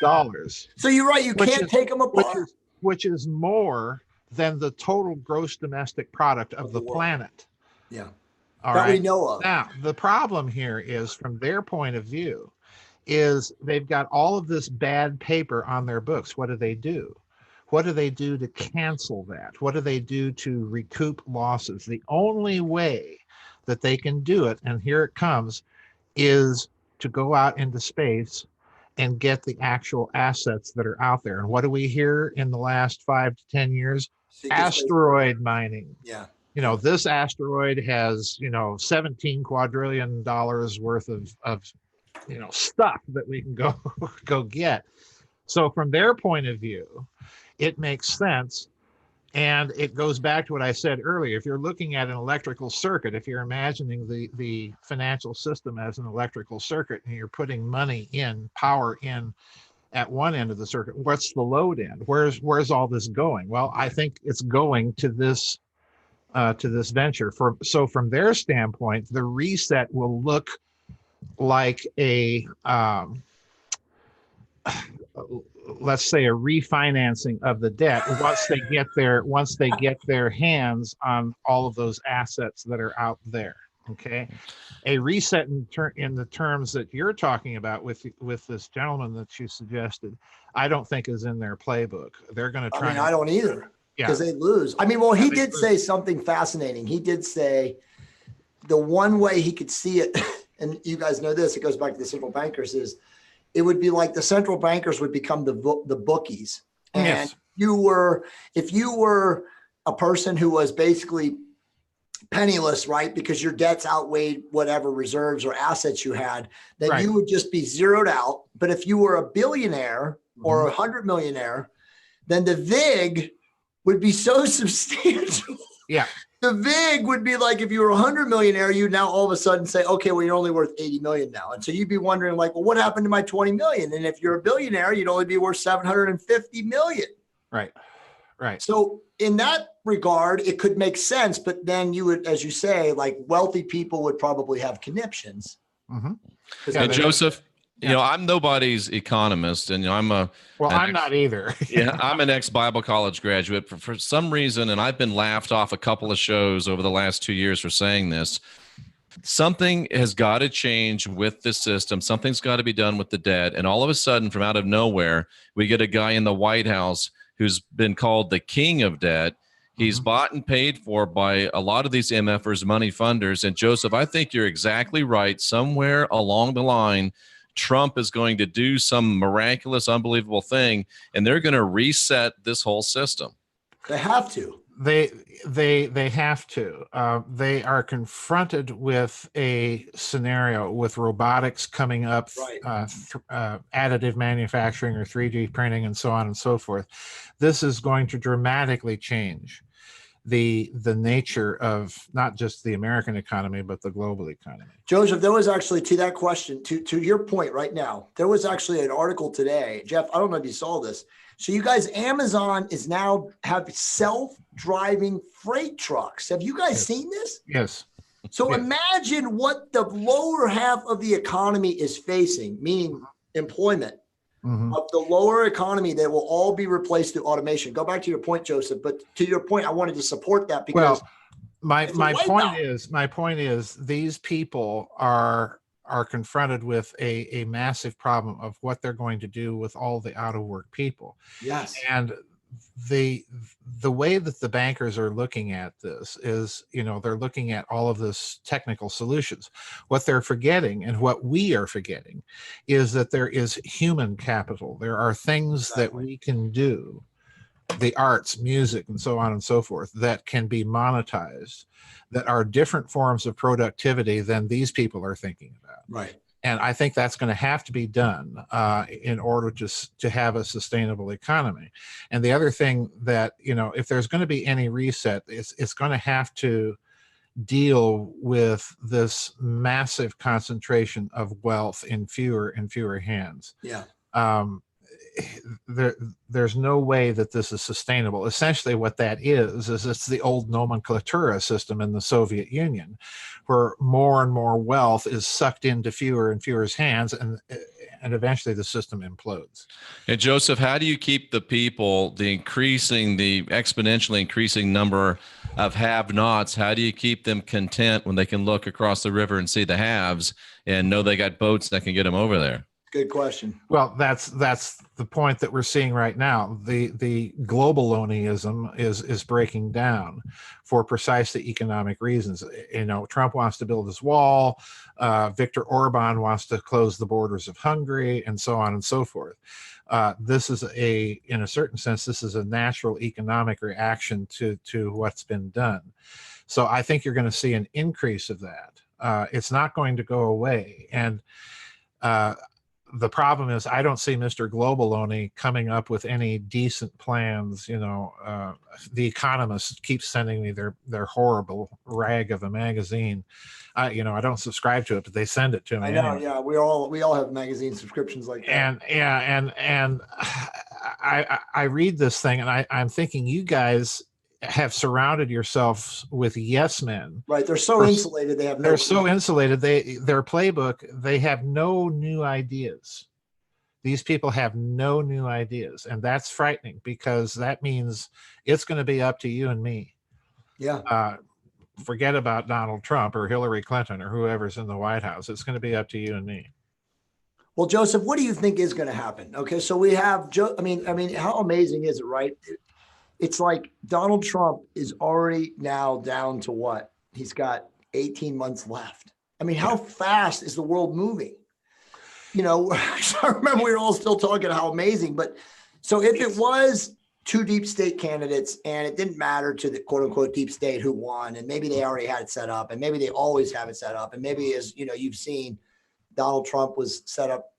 dollars. So you're right. You can't take them apart. Which is more than the total gross domestic product of the planet. Yeah. All that right. we know of. Now, the problem here is, from their point of view, is they've got all of this bad paper on their books. What do? What do they do to cancel that? What do they do to recoup losses? The only way that they can do it, and here it comes, is to go out into space and get the actual assets that are out there. And what do we hear in the last 5 to 10 years? Asteroid mining. Yeah. This asteroid has, $17 quadrillion worth of stuff that we can go get. So from their point of view, it makes sense. And it goes back to what I said earlier. If you're looking at an electrical circuit, if you're imagining the financial system as an electrical circuit, and you're putting money in, power in at one end of the circuit, what's the load end? Where's all this going? Well, I think it's going to this venture. So from their standpoint, the reset will look like a let's say a refinancing of the debt once they get their hands on all of those assets that are out there. Okay, a reset in the terms that you're talking about with this gentleman that you suggested, I don't think is in their playbook. They're going to try. I don't either, because they lose. He did say something fascinating. He did say the one way he could see it, and you guys know this, it goes back to the central bankers, is it would be like the central bankers would become the bookies. And if you were a person who was basically penniless, right? Because your debts outweighed whatever reserves or assets you had, then Right. you would just be zeroed out. But if you were a billionaire or 100 millionaire, then the VIG would be so substantial. Yeah. The VIG would be like, if you were a 100 millionaire, you'd now all of a sudden say, okay, well, you're only worth 80 million now. And so you'd be wondering like, well, what happened to my 20 million? And if you're a billionaire, you'd only be worth 750 million. Right. Right. So in that regard, it could make sense, but then you would, as you say, like wealthy people would probably have conniptions. Mm-hmm. And Joseph, you know, I'm nobody's economist, and I'm not either. Yeah, I'm an ex-Bible college graduate. For some reason, and I've been laughed off a couple of shows over the last 2 years for saying this, something has got to change with the system. Something's got to be done with the debt. And all of a sudden, from out of nowhere, we get a guy in the White House who's been called the king of debt. He's bought and paid for by a lot of these MFers, money funders. And Joseph, I think you're exactly right. Somewhere along the line, Trump is going to do some miraculous, unbelievable thing, and they're going to reset this whole system. They have to. They have to. They are confronted with a scenario with robotics coming up, Right. Additive manufacturing or 3D printing, and so on and so forth. This is going to dramatically change the nature of not just the American economy, but the global economy. Joseph, there was actually, to that question, to your point right now, there was actually an article today. Jeff, I don't know if you saw this. So you guys, Amazon is now have self-driving freight trucks. Have you guys seen this? Yes. So imagine what the lower half of the economy is facing, meaning employment. Of the lower economy that will all be replaced through automation. Go back to your point, Joseph, but to your point, I wanted to support that because my point is these people are confronted with a massive problem of what they're going to do with all the out of work people. Yes. And the way that the bankers are looking at this is, you know, they're looking at all of this technical solutions. What they're forgetting, and what we are forgetting, is that there is human capital. There are things that we can do, the arts, music, and so on and so forth, that can be monetized, that are different forms of productivity than these people are thinking about. Right. And I think that's going to have to be done in order to have a sustainable economy. And the other thing that, you know, if there's going to be any reset, it's going to have to deal with this massive concentration of wealth in fewer and fewer hands. Yeah. There's no way that this is sustainable. Essentially what that is it's the old nomenclatura system in the Soviet Union, where more and more wealth is sucked into fewer and fewer hands, and eventually the system implodes. And Joseph, how do you keep the people, the exponentially increasing number of have-nots, how do you keep them content when they can look across the river and see the haves and know they got boats that can get them over there? Good question. Well, that's the point that we're seeing right now. The globalonism is breaking down for precisely economic reasons. You know, Trump wants to build his wall. Viktor Orban wants to close the borders of Hungary, and so on and so forth. This is in a certain sense, this is a natural economic reaction to what's been done. So I think you're going to see an increase of that. It's not going to go away. And the problem is I don't see Mr. Globaloni coming up with any decent plans. You know, the Economist keeps sending me their horrible rag of a magazine. You know, I don't subscribe to it, but they send it to me. I know. anyway. Yeah. We all have magazine subscriptions like that. And I read this thing and I'm thinking, you guys have surrounded yourselves with yes men. Right. They're so insulated. They're so insulated. Their playbook, they have no new ideas. These people have no new ideas. And that's frightening, because that means it's going to be up to you and me. Yeah. Forget about Donald Trump or Hillary Clinton or whoever's in the White House. It's going to be up to you and me. Well, Joseph, what do you think is going to happen? Okay. So we have I mean, how amazing is it, right? It's like Donald Trump is already now down to what? He's got 18 months left. I mean, how fast is the world moving? You know, I remember we were all still talking how amazing, but so if it was two deep state candidates, and it didn't matter to the quote unquote deep state who won. And maybe they already had it set up, and maybe they always have it set up. And maybe, as you know, you've seen, Donald Trump was set up,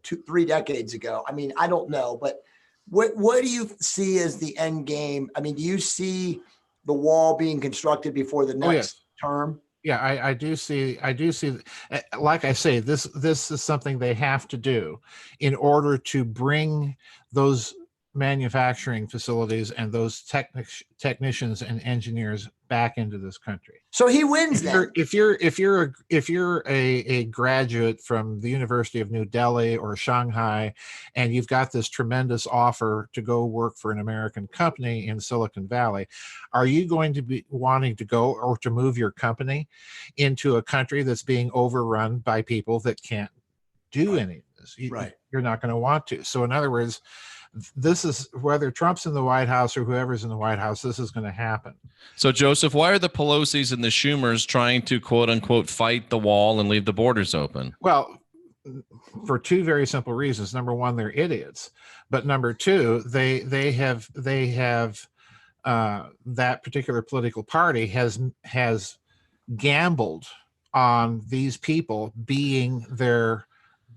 3 decades ago. I mean, I don't know, but what do you see as the end game? I mean, do you see the wall being constructed before the next term? Yeah, I do see. Like I say, this is something they have to do in order to bring those manufacturing facilities and those technicians and engineers back into this country. So he wins. If you're a graduate from the University of New Delhi or Shanghai, and you've got this tremendous offer to go work for an American company in Silicon Valley, are you going to be wanting to go or to move your company into a country that's being overrun by people that can't do any of this? You're not going to want to. So in other words, this is, whether Trump's in the White House or whoever's in the White House, this is going to happen. So, Joseph, why are the Pelosi's and the Schumers trying to, quote unquote, fight the wall and leave the borders open? Well, for two very simple reasons. Number one, they're idiots. But number two, they have that particular political party has gambled on these people being their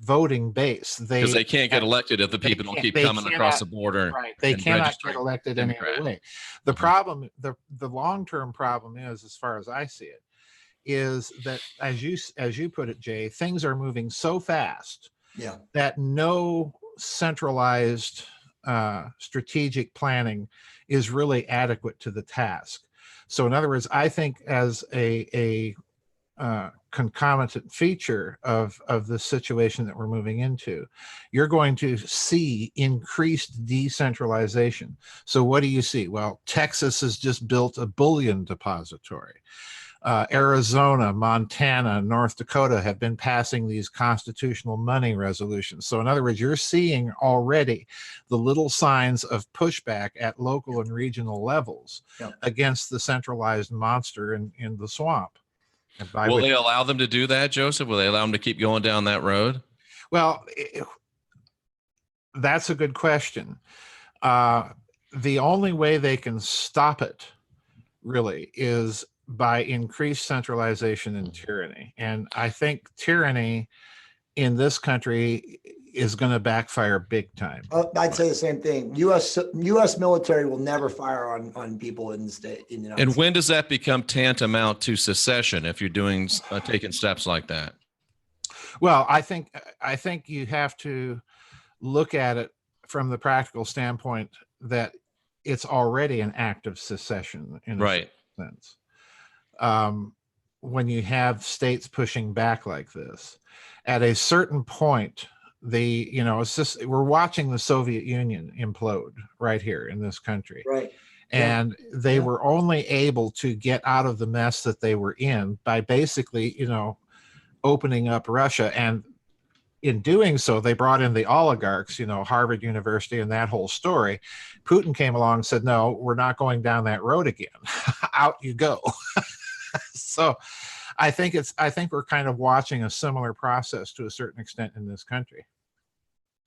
voting base. Because they can't get elected if the people don't keep coming across the border. Right. They cannot get elected any other way. The problem, the long-term problem is, as far as I see it, is that as you put it, Jay, things are moving so fast that no centralized strategic planning is really adequate to the task. So in other words, I think as a concomitant feature of the situation that we're moving into, you're going to see increased decentralization. So what do you see? Well, Texas has just built a bullion depository. Arizona, Montana, North Dakota have been passing these constitutional money resolutions. So in other words, you're seeing already the little signs of pushback at local and regional levels against the centralized monster in the swamp. Will they allow them to do that, Joseph? Will they allow them to keep going down that road? Well, that's a good question. The only way they can stop it, really, is by increased centralization and tyranny. And I think tyranny in this country is going to backfire big time. I'd say the same thing. U.S. military will never fire on people in the state. In the United States. When does that become tantamount to secession if you're doing taking steps like that? Well, I think you have to look at it from the practical standpoint that it's already an act of secession in a sense. When you have states pushing back like this, at a certain point, it's just, we're watching the Soviet Union implode right here in this country. Right. And they were only able to get out of the mess that they were in by basically, opening up Russia. And in doing so, they brought in the oligarchs, Harvard University and that whole story. Putin came along and said, no, we're not going down that road again. Out you go. So I think we're kind of watching a similar process to a certain extent in this country.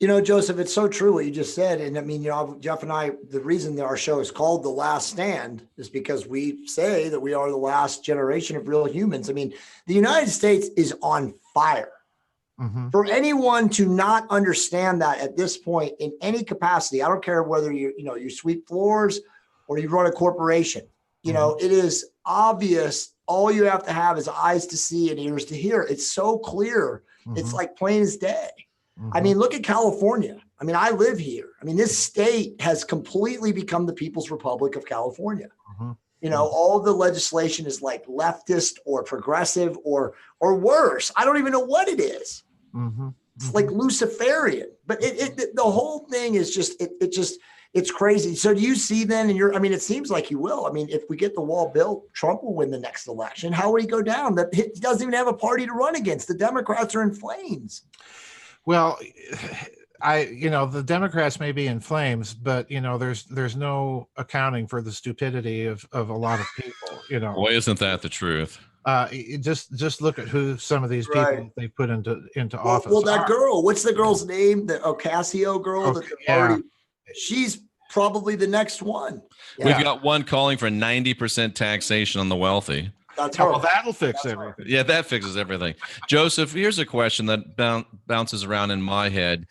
Joseph, it's so true what you just said. And I mean, Jeff and I, the reason that our show is called The Last Stand is because we say that we are the last generation of real humans. I mean, the United States is on fire. Mm-hmm. For anyone to not understand that at this point in any capacity, I don't care whether you sweep floors or you run a corporation, it is obvious. All you have to have is eyes to see and ears to hear. It's so clear. Mm-hmm. It's like plain as day. Mm-hmm. I mean, look at California. I mean, I live here. I mean, this state has completely become the People's Republic of California. Mm-hmm. All the legislation is like leftist or progressive or worse. I don't even know what it is. Mm-hmm. It's like Luciferian, but the whole thing is just, it's crazy. So do you see then, it seems like you will. I mean, if we get the wall built, Trump will win the next election. How would he go down? He doesn't even have a party to run against. The Democrats are in flames. Well, the Democrats may be in flames, but there's no accounting for the stupidity of a lot of people. Boy, isn't that the truth? Just look at who some of these people they put into office. Well, that girl, what's the girl's name? The Ocasio girl. She's probably the next one. We've got one calling for 90% taxation on the wealthy. That's Well, her. that'll fix That's everything. Yeah, that fixes everything. Joseph, here's a question that bounces around in my head.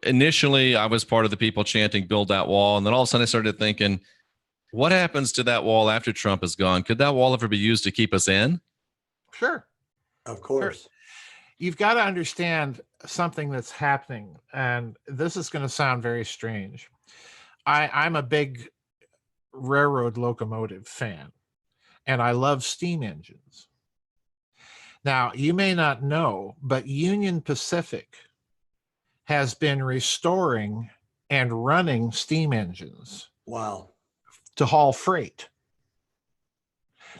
Initially I was part of the people chanting build that wall, and then all of a sudden I started thinking, what happens to that wall after Trump is gone? Could that wall ever be used to keep us in? Sure. Of course. Sure. You've got to understand something that's happening, and this is going to sound very strange. I'm a big railroad locomotive fan, and I love steam engines. Now, you may not know, but Union Pacific has been restoring and running steam engines. Wow. To haul freight.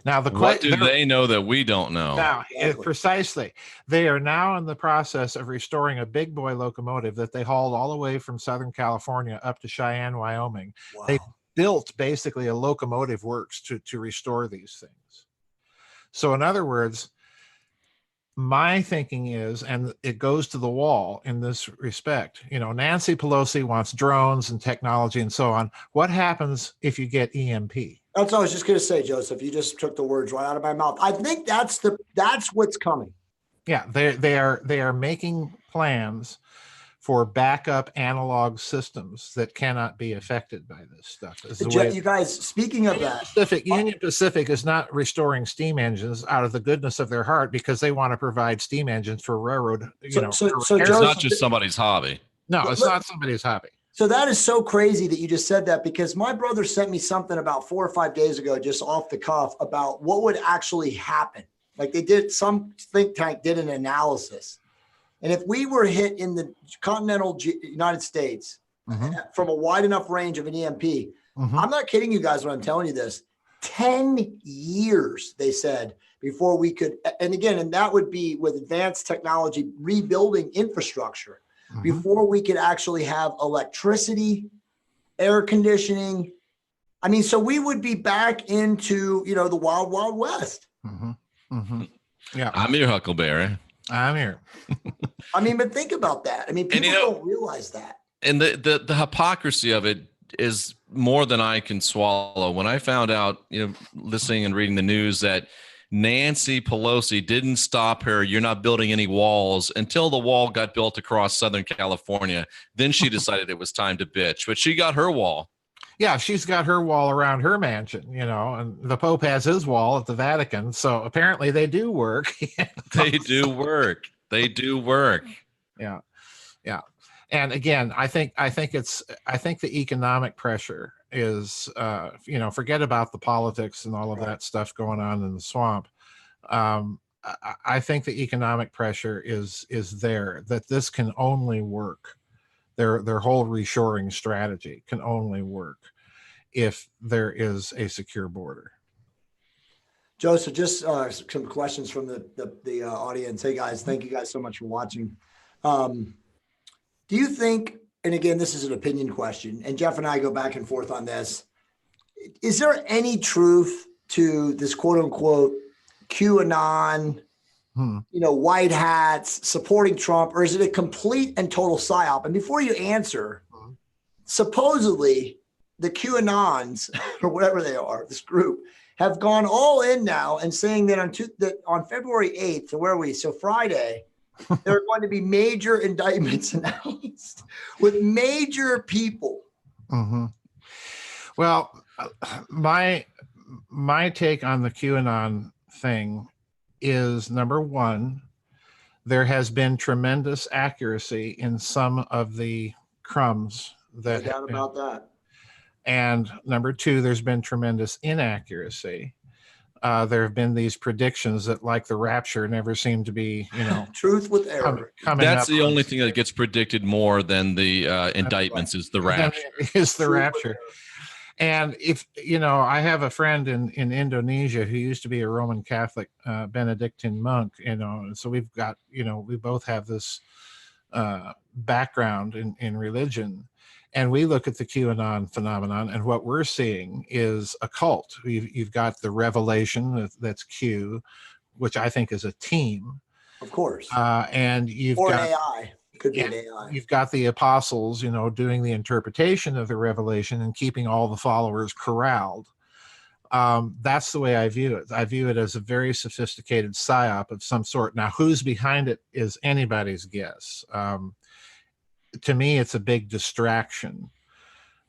Now, what do they know that we don't know? Now, precisely. They are now in the process of restoring a big boy locomotive that they hauled all the way from Southern California up to Cheyenne, Wyoming. Wow. They built basically a locomotive works to restore these things. So in other words, my thinking is, and it goes to the wall in this respect, Nancy Pelosi wants drones and technology and so on. What happens if you get EMP? That's what I was just going to say, Joseph. You just took the words right out of my mouth. I think that's what's coming. Yeah, they are making plans for backup analog systems that cannot be affected by this stuff. You guys, speaking of that, Union Pacific is not restoring steam engines out of the goodness of their heart because they want to provide steam engines for railroad. So it's not just somebody's hobby. No, it's not somebody's hobby. So that is so crazy that you just said that, because my brother sent me something about 4 or 5 days ago, just off the cuff, about what would actually happen. Like some think tank did an analysis. And if we were hit in the continental United States from a wide enough range of an EMP, I'm not kidding you guys when I'm telling you this, 10 years, they said, before we could, and that would be with advanced technology, rebuilding infrastructure, before we could actually have electricity, air conditioning. I mean, so we would be back into, the wild, wild west. Yeah. I'm your Huckleberry. I'm here. I mean, but think about that. I mean, people don't realize that. And the hypocrisy of it is more than I can swallow. When I found out, listening and reading the news, that Nancy Pelosi didn't stop her, you're not building any walls, until the wall got built across Southern California. Then she decided it was time to bitch, but she got her wall. Yeah, she's got her wall around her mansion, and the Pope has his wall at the Vatican. So apparently they do work. They do work. They do work. Yeah. Yeah. And again, I think the economic pressure is, forget about the politics and all of that stuff going on in the swamp. I think the economic pressure is there, that this can only work. Their whole reshoring strategy can only work if there is a secure border. Joseph, just some questions from the audience. Hey guys, thank you guys so much for watching. Do you think, and again, this is an opinion question, and Jeff and I go back and forth on this, is there any truth to this quote unquote QAnon, white hats supporting Trump, or is it a complete and total psyop? And before you answer, supposedly the QAnons, or whatever they are, this group, have gone all in now and saying that on February 8th, so where are we? So Friday, there are going to be major indictments announced with major people. Well, my take on the QAnon thing is, number one, there has been tremendous accuracy in some of the crumbs that. No doubt about that. And number two, there's been tremendous inaccuracy. There have been these predictions that, like the rapture, never seem to be, truth with error. Coming That's up. the only thing that gets predicted more than the indictments is the rapture. Is the rapture. And if, I have a friend in Indonesia who used to be a Roman Catholic Benedictine monk, so we've got, we both have this background in religion. And we look at the QAnon phenomenon, and what we're seeing is a cult. You've got the revelation, that's Q, which I think is a team. Of course. And you've got AI. Could be an AI. You've got the apostles, doing the interpretation of the revelation and keeping all the followers corralled. That's the way I view it. I view it as a very sophisticated psyop of some sort. Now, who's behind it is anybody's guess. To me, it's a big distraction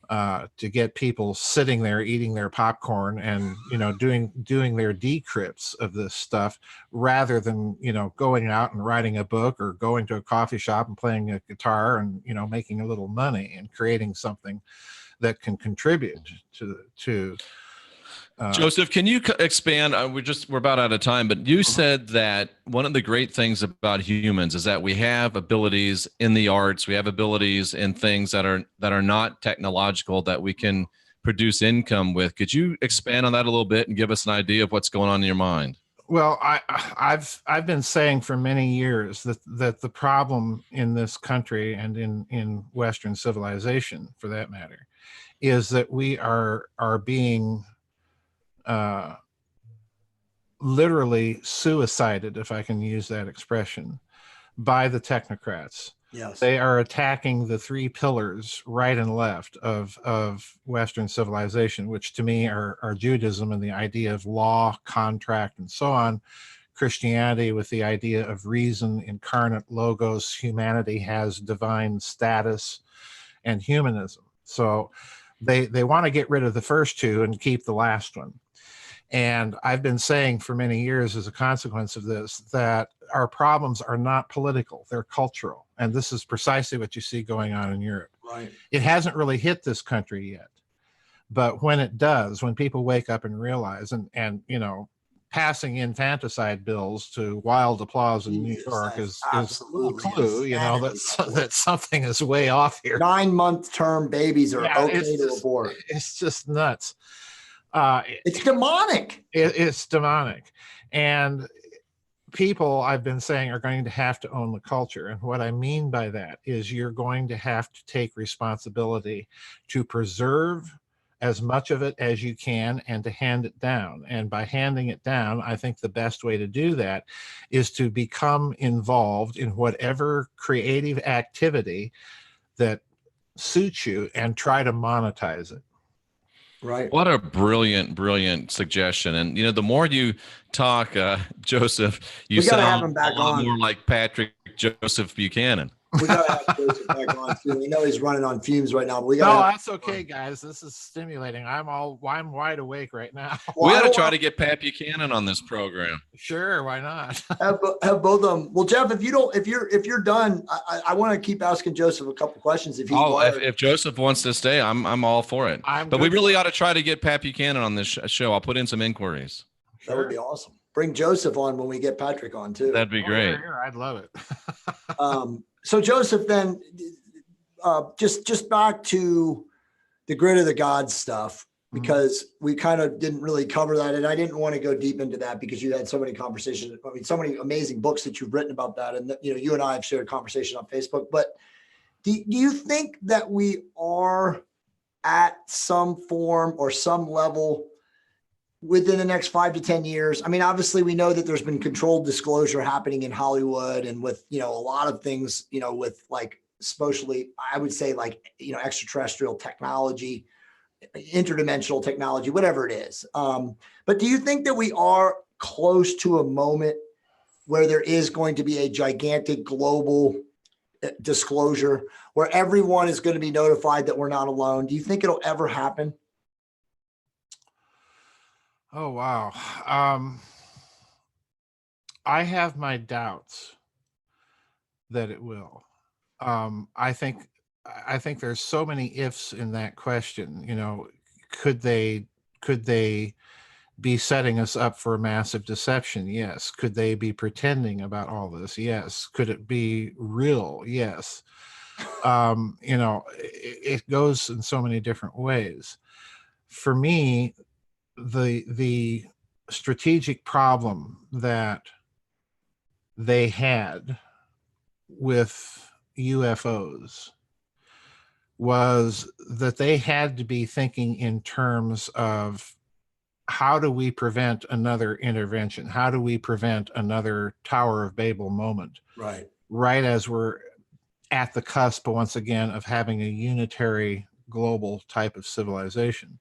to get people sitting there eating their popcorn and doing their decrypts of this stuff, rather than going out and writing a book or going to a coffee shop and playing a guitar and making a little money and creating something that can contribute to Joseph, can you expand? We're about out of time, but you said that one of the great things about humans is that we have abilities in the arts, we have abilities in things that are not technological that we can produce income with. Could you expand on that a little bit and give us an idea of what's going on in your mind? Well, I've been saying for many years that the problem in this country and in Western civilization, for that matter, is that we are being literally suicided, if I can use that expression, by the technocrats. Yes. They are attacking the three pillars right and left of Western civilization, which to me are Judaism and the idea of law, contract, and so on. Christianity with the idea of reason, incarnate logos, humanity has divine status, and humanism. So they want to get rid of the first two and keep the last one. And I've been saying for many years, as a consequence of this, that our problems are not political, they're cultural. And this is precisely what you see going on in Europe. Right. It hasn't really hit this country yet. But when it does, when people wake up and realize, and passing infanticide bills to wild applause in New York is a clue, that something is way off here. 9-month term babies are okay to abort. It's just nuts. It's demonic. It's demonic. And people, I've been saying, are going to have to own the culture. And what I mean by that is you're going to have to take responsibility to preserve as much of it as you can and to hand it down. And by handing it down, I think the best way to do that is to become involved in whatever creative activity that suits you and try to monetize it. Right. What a brilliant suggestion. And, the more you talk, Joseph, you sound him back a lot on. more like Patrick Joseph Buchanan. We got to have Joseph back on too. We know he's running on fumes right now, but that's okay, guys. This is stimulating. I'm wide awake right now. We got to try to get Pat Buchanan on this program. Sure, why not? have both of them. Well, Jeff, if you're done, I want to keep asking Joseph a couple questions. If Joseph wants to stay, I'm all for it. But we really ought to try to get Pat Buchanan on this show. I'll put in some inquiries. That would be awesome. Bring Joseph on when we get Patrick on too. That'd be great. I'd love it. So Joseph, then just back to the grid of the gods stuff, because we kind of didn't really cover that. And I didn't want to go deep into that because you had so many conversations. I mean, so many amazing books that you've written about that. And, you and I have shared a conversation on Facebook, but do you think that we are at some form or some level within the next 5 to 10 years? I mean, obviously we know that there's been controlled disclosure happening in Hollywood and with, a lot of things, with like socially, I would say like, extraterrestrial technology, interdimensional technology, whatever it is. But do you think that we are close to a moment where there is going to be a gigantic global disclosure where everyone is going to be notified that we're not alone? Do you think it'll ever happen? Oh, wow. I have my doubts that it will. I think there's so many ifs in that question. Could they be setting us up for a massive deception? Yes. Could they be pretending about all this? Yes. Could it be real? Yes. It goes in so many different ways. For me, the strategic problem that they had with UFOs was that they had to be thinking in terms of how do we prevent another intervention? How do we prevent another Tower of Babel moment? Right. Right as we're at the cusp, once again, of having a unitary global type of civilization.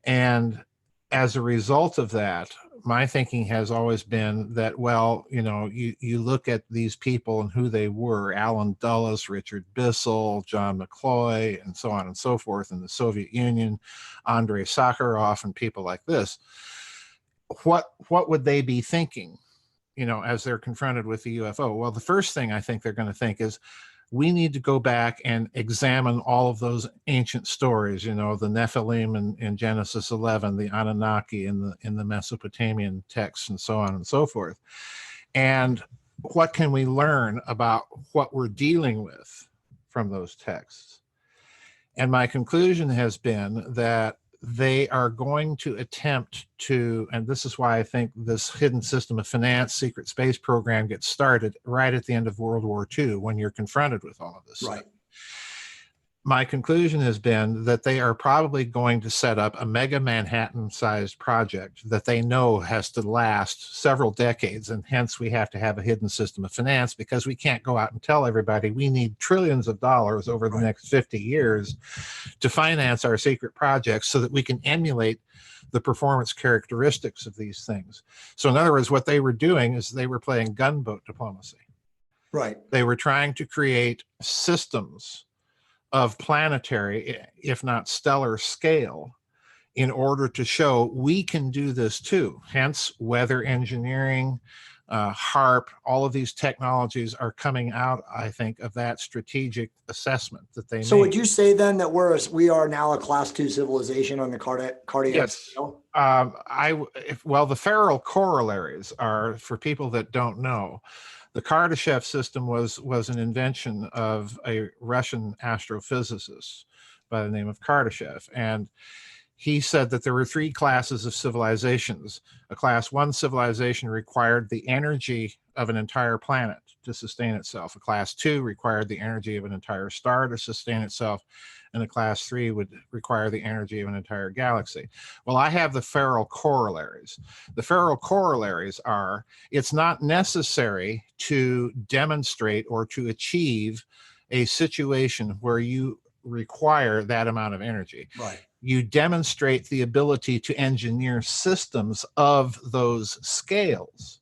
And as a result of that, my thinking has always been that, well, you look at these people and who they were: Alan Dulles, Richard Bissell, John McCloy, and so on and so forth in the Soviet Union, Andrei Sakharov, and people like this. What would they be thinking, as they're confronted with the UFO? Well, the first thing I think they're going to think is, we need to go back and examine all of those ancient stories, the Nephilim in Genesis 11, the Anunnaki in the Mesopotamian texts, and so on and so forth. And what can we learn about what we're dealing with from those texts? And my conclusion has been that they are going to attempt to, and this is why I think this hidden system of finance secret space program gets started right at the end of World War II, when you're confronted with all of this stuff. My conclusion has been that they are probably going to set up a mega Manhattan-sized project that they know has to last several decades, and hence we have to have a hidden system of finance, because we can't go out and tell everybody we need trillions of dollars over the next 50 years to finance our secret projects so that we can emulate the performance characteristics of these things. So in other words, what they were doing is they were playing gunboat diplomacy. Right. They were trying to create systems of planetary, if not stellar scale, in order to show we can do this too. Hence, weather engineering, HARP, all of these technologies are coming out, I think, of that strategic assessment that they made. So would you say then that we are now a class 2 civilization on the cardiac scale? Well, the Farrell corollaries are, for people that don't know, the Kardashev system was an invention of a Russian astrophysicist by the name of Kardashev. And he said that there were 3 classes of civilizations. A class 1 civilization required the energy of an entire planet to sustain itself. A class 2 required the energy of an entire star to sustain itself. And a class 3 would require the energy of an entire galaxy. Well, I have the Farrell corollaries. The Farrell corollaries are, it's not necessary to demonstrate or to achieve a situation where you require that amount of energy. Right. You demonstrate the ability to engineer systems of those scales.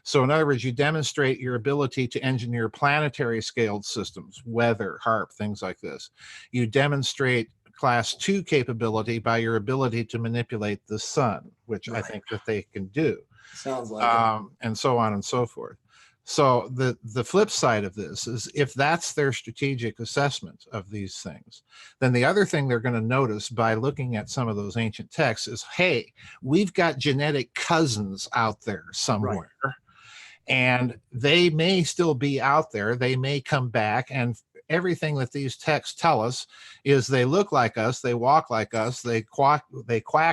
So in other words, you demonstrate your ability to engineer planetary scaled systems, weather, HARP, things like this. You demonstrate class 2 capability by your ability to manipulate the sun, which I think that they can do. Sounds like it. And so on and so forth. So the flip side of this is, if that's their strategic assessment of these things, then the other thing they're going to notice by looking at some of those ancient texts is, hey, we've got genetic cousins out there somewhere. Right. And they may still be out there. They may come back, and everything that these texts tell us is they look like us, they walk like us, they quack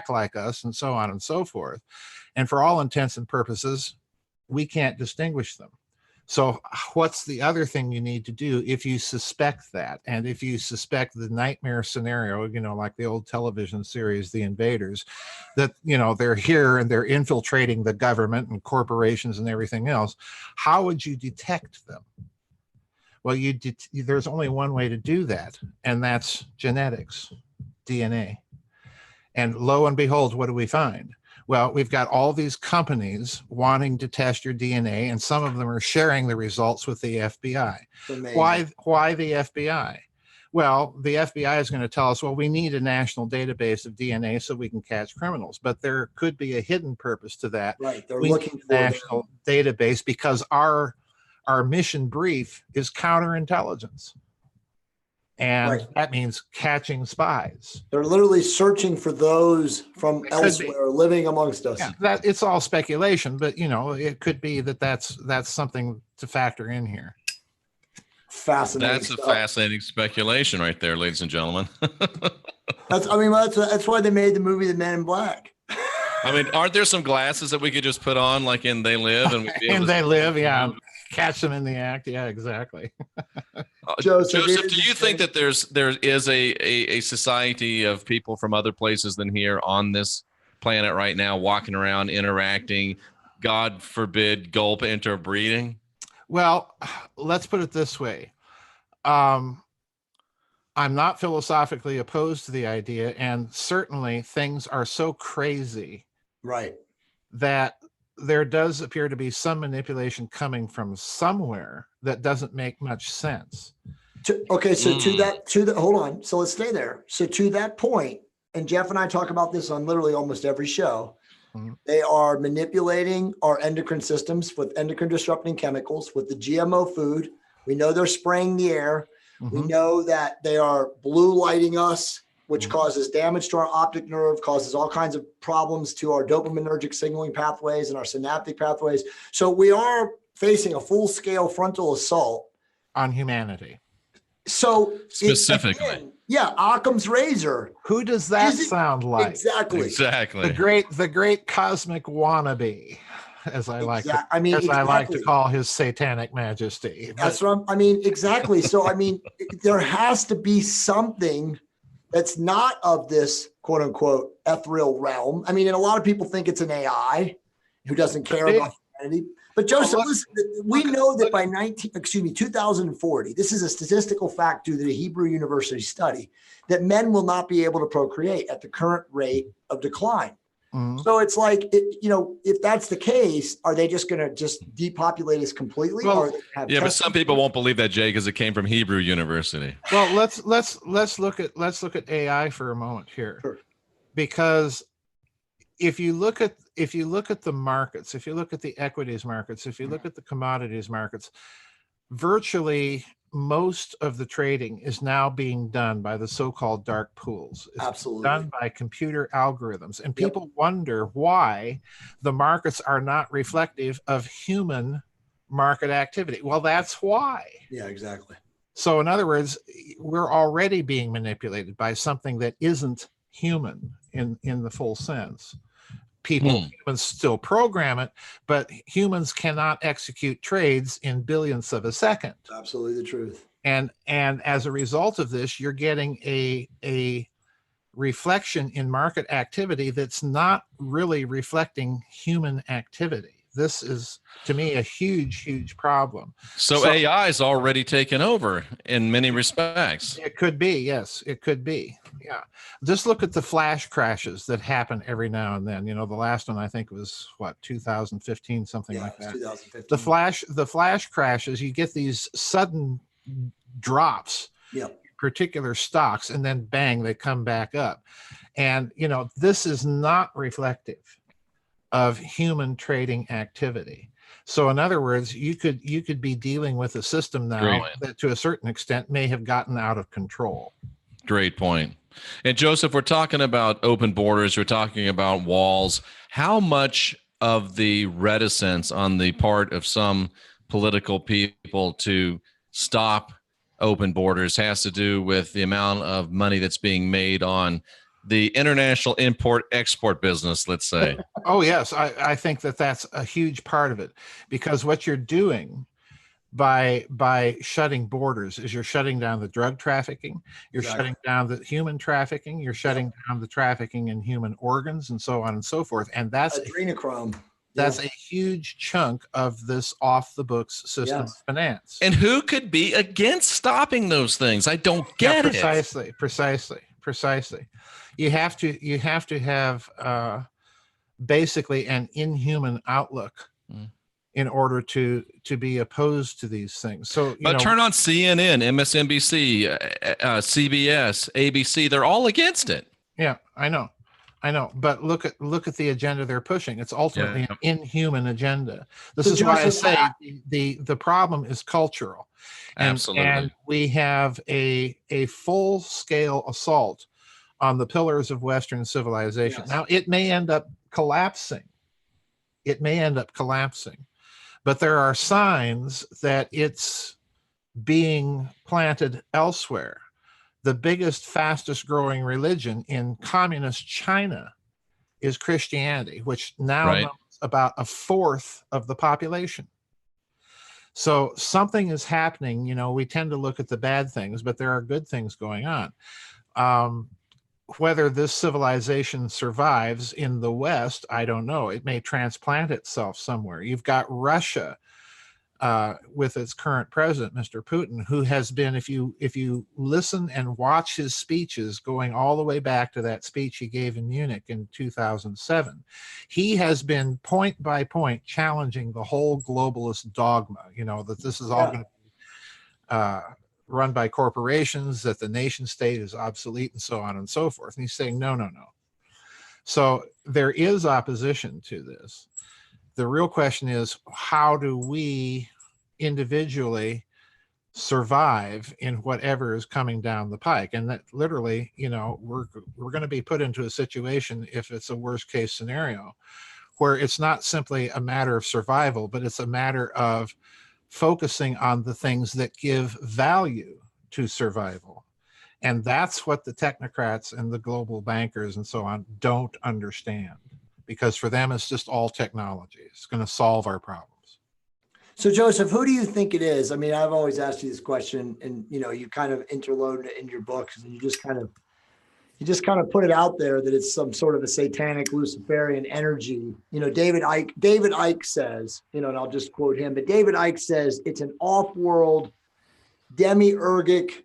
like us, and so on and so forth. And for all intents and purposes, we can't distinguish them. So what's the other thing you need to do if you suspect that? And if you suspect the nightmare scenario, like the old television series, The Invaders, that, they're here and they're infiltrating the government and corporations and everything else, how would you detect them? Well, there's only one way to do that, and that's genetics, DNA. And lo and behold, what do we find? Well, we've got all these companies wanting to test your DNA, and some of them are sharing the results with the FBI. Why the FBI? Well, the FBI is going to tell us, well, we need a national database of DNA so we can catch criminals. But there could be a hidden purpose to that. Right. They're looking for a national database because our mission brief is counterintelligence. And that means catching spies. They're literally searching for those from elsewhere living amongst us. Yeah, it's all speculation, but it could be that's something to factor in here. Fascinating. That's a fascinating speculation right there, ladies and gentlemen. That's why they made the movie The Men in Black. I mean, aren't there some glasses that we could just put on, like in They Live, and They Live, yeah. Catch them in the act. Yeah, exactly. Joseph, do you think that there is a society of people from other places than here on this planet right now, walking around, interacting, God forbid, gulp, interbreeding? Well, let's put it this way. I'm not philosophically opposed to the idea, and certainly things are so crazy, Right, that there does appear to be some manipulation coming from somewhere that doesn't make much sense. okay, so hold on. So let's stay there. So to that point, and Jeff and I talk about this on literally almost every show, they are manipulating our endocrine systems with endocrine disrupting chemicals, with the GMO food. We know they're spraying the air. We know that they are blue lighting us, which causes damage to our optic nerve, causes all kinds of problems to our dopaminergic signaling pathways and our synaptic pathways. So we are facing a full-scale frontal assault on humanity. So specifically, Occam's razor. Who does that sound like? Exactly. The great cosmic wannabe, as I like to call his satanic majesty. That's what I mean. Exactly. So I mean, there has to be something that's not of this quote unquote ethereal realm. I mean, and a lot of people think it's an AI who doesn't care about humanity. But Joseph, listen, we know that by 2040, this is a statistical fact due to the Hebrew University study, that men will not be able to procreate at the current rate of decline. So it's like, if that's the case, are they just going to just depopulate us completely? But some people won't believe that, Jay, because it came from Hebrew University. Well, let's look at AI for a moment here, because if you look at the markets, if you look at the equities markets, if you look at the commodities markets, virtually most of the trading is now being done by the so-called dark pools. It's absolutely done by computer algorithms. And people wonder why the markets are not reflective of human market activity. Well, that's why. Yeah, exactly. So in other words, we're already being manipulated by something that isn't human in the full sense. Humans still program it, but humans cannot execute trades in billionths of a second. Absolutely the truth. And as a result of this, you're getting a reflection in market activity that's not really reflecting human activity. This is, to me, a huge problem. So AI is already taken over in many respects. It could be, yes, it could be. Yeah. Just look at the flash crashes that happen every now and then. The last one I think was 2015, something like that. 2015. The flash crashes, you get these sudden drops, particular stocks, and then bang, they come back up. And this is not reflective of human trading activity. So in other words, you could be dealing with a system now that to a certain extent may have gotten out of control. Great point. And Joseph, we're talking about open borders, we're talking about walls. How much of the reticence on the part of some political people to stop open borders has to do with the amount of money that's being made on the international import-export business, let's say? Oh, yes. I think that's a huge part of it, because what you're doing by shutting borders is you're shutting down the drug trafficking, you're shutting down the human trafficking, you're shutting down the trafficking in human organs, and so on and so forth. And that's adrenochrome. That's a huge chunk of this off-the-books system of finance. And who could be against stopping those things? I don't get it. Precisely. You have to have basically an inhuman outlook in order to be opposed to these things. So, turn on CNN, MSNBC, CBS, ABC. They're all against it. Yeah, I know. But look at the agenda they're pushing. It's ultimately an inhuman agenda. This is why I say the problem is cultural. Absolutely. And we have a full-scale assault on the pillars of Western civilization. Yes. Now, it may end up collapsing. But there are signs that it's being planted elsewhere. The biggest, fastest growing religion in communist China is Christianity, which now knows about a fourth of the population. So something is happening. We tend to look at the bad things, but there are good things going on. Whether this civilization survives in the West, I don't know. It may transplant itself somewhere. You've got Russia with its current president, Mr. Putin, who has been, if you listen and watch his speeches going all the way back to that speech he gave in Munich in 2007, he has been point by point challenging the whole globalist dogma, that this is all going to be run by corporations, that the nation state is obsolete, and so on and so forth. And he's saying, no, no, no. So there is opposition to this. The real question is, how do we individually survive in whatever is coming down the pike? And that literally, we're going to be put into a situation, if it's a worst case scenario, where it's not simply a matter of survival, but it's a matter of focusing on the things that give value to survival. And that's what the technocrats and the global bankers and so on don't understand, because for them, it's just all technology. It's going to solve our problems. So Joseph, who do you think it is? I mean, I've always asked you this question, and you kind of interload it in your books, and you just kind of put it out there that it's some sort of a satanic Luciferian energy. David Icke says, and I'll just quote him, but David Icke says it's an off-world demiurgic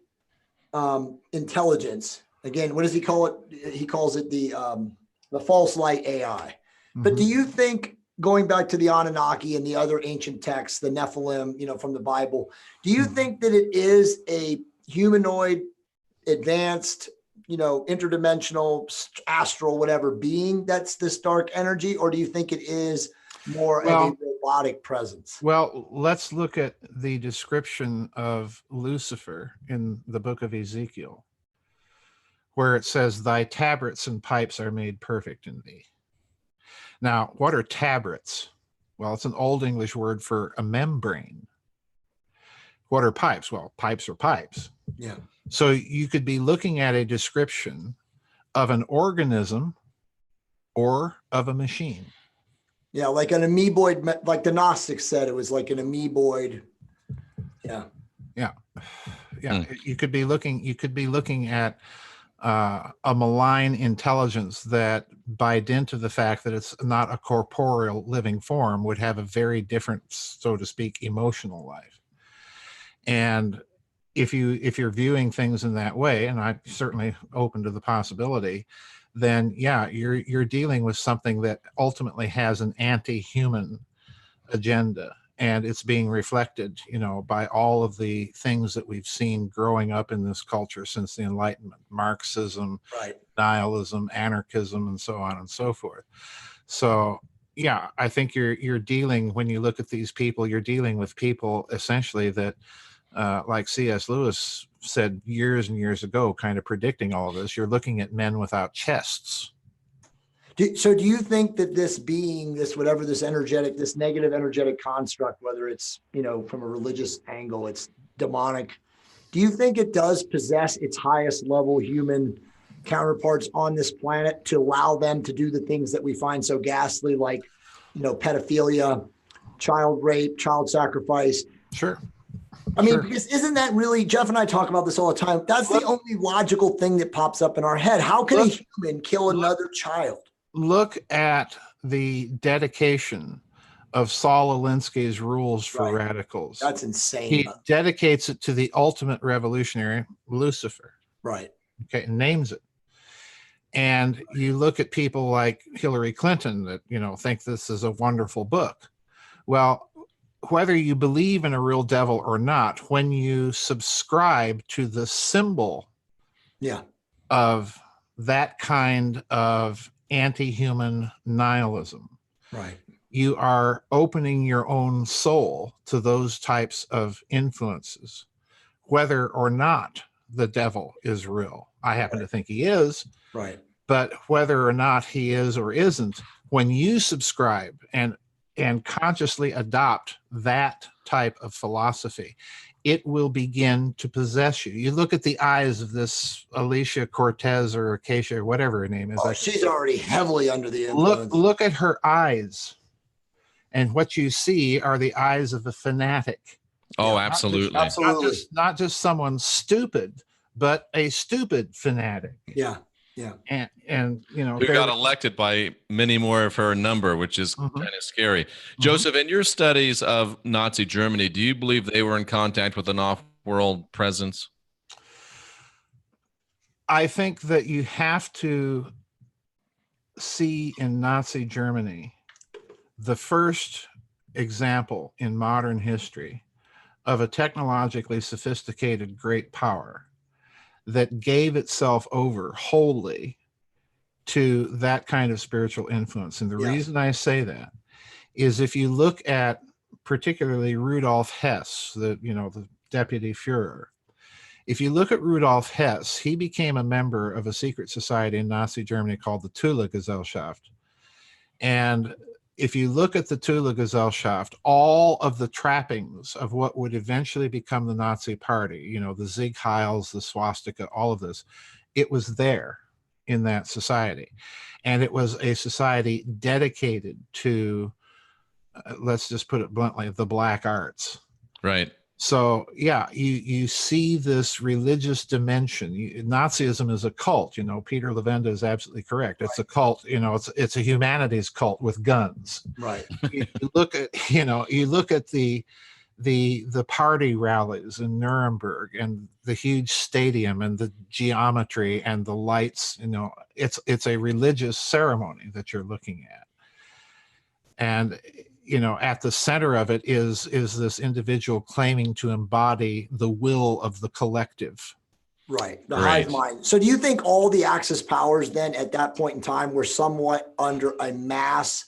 intelligence. Again, what does he call it? He calls it the false light AI. But do you think, going back to the Anunnaki and the other ancient texts, the Nephilim, from the Bible, do you think that it is a humanoid, advanced, interdimensional, astral, whatever being that's this dark energy? Or do you think it is more of a robotic presence? Well, let's look at the description of Lucifer in the book of Ezekiel, where it says, "Thy tabrets and pipes are made perfect in thee." Now, what are tabrets? Well, it's an Old English word for a membrane. What are pipes? Well, pipes are pipes. Yeah. So you could be looking at a description of an organism or of a machine. Yeah, like an amoeboid, like the Gnostics said, it was like an amoeboid. Yeah. Yeah. Yeah. You could be looking at a malign intelligence that, by dint of the fact that it's not a corporeal living form, would have a very different, so to speak, emotional life. And if you're viewing things in that way, and I'm certainly open to the possibility, then you're dealing with something that ultimately has an anti-human agenda. And it's being reflected, by all of the things that we've seen growing up in this culture since the Enlightenment: Marxism, Right, nihilism, anarchism, and so on and so forth. So, I think you're dealing, when you look at these people, you're dealing with people essentially that, like C.S. Lewis said years and years ago, kind of predicting all of this, you're looking at men without chests. So do you think that this being, this negative energetic construct, whether it's, from a religious angle, it's demonic, do you think it does possess its highest level human counterparts on this planet to allow them to do the things that we find so ghastly, like, pedophilia, child rape, child sacrifice? Sure. I mean, because isn't that really, Jeff and I talk about this all the time, that's the only logical thing that pops up in our head. How can a human kill another child? Look at the dedication of Saul Alinsky's Rules for Radicals. That's insane. He dedicates it to the ultimate revolutionary, Lucifer. Right. Okay, and names it. And you look at people like Hillary Clinton that, think this is a wonderful book. Well, whether you believe in a real devil or not, when you subscribe to the symbol of that kind of anti-human nihilism, right, you are opening your own soul to those types of influences, whether or not the devil is real. I happen to think he is, right, but whether or not he is or isn't, when you subscribe and consciously adopt that type of philosophy, it will begin to possess you. You look at the eyes of this Alicia Cortez or Acacia, or whatever her name is. Oh, she's already heavily under the influence. Look at her eyes. And what you see are the eyes of a fanatic. Oh, absolutely. Absolutely. Not just someone stupid, but a stupid fanatic. Yeah. Yeah. And who got elected by many more of her number, which is kind of scary. Joseph, in your studies of Nazi Germany, do you believe they were in contact with an off-world presence? I think that you have to see in Nazi Germany the first example in modern history of a technologically sophisticated great power that gave itself over wholly to that kind of spiritual influence. And the reason I say that is if you look at particularly Rudolf Hess, the deputy Führer, if you look at Rudolf Hess, he became a member of a secret society in Nazi Germany called the Thule Gesellschaft. And if you look at the Thule Gesellschaft, all of the trappings of what would eventually become the Nazi Party, the Sieg Heils, the swastika, all of this, it was there in that society. And it was a society dedicated to, let's just put it bluntly, the black arts. Right. So yeah, you see this religious dimension. Nazism is a cult. Peter Levenda is absolutely correct. It's a cult. It's a humanities cult with guns. Right. You look at the party rallies in Nuremberg and the huge stadium and the geometry and the lights. It's a religious ceremony that you're looking at, and at the center of it is this individual claiming to embody the will of the collective. Right. The hive mind. So do you think all the Axis powers then at that point in time were somewhat under a mass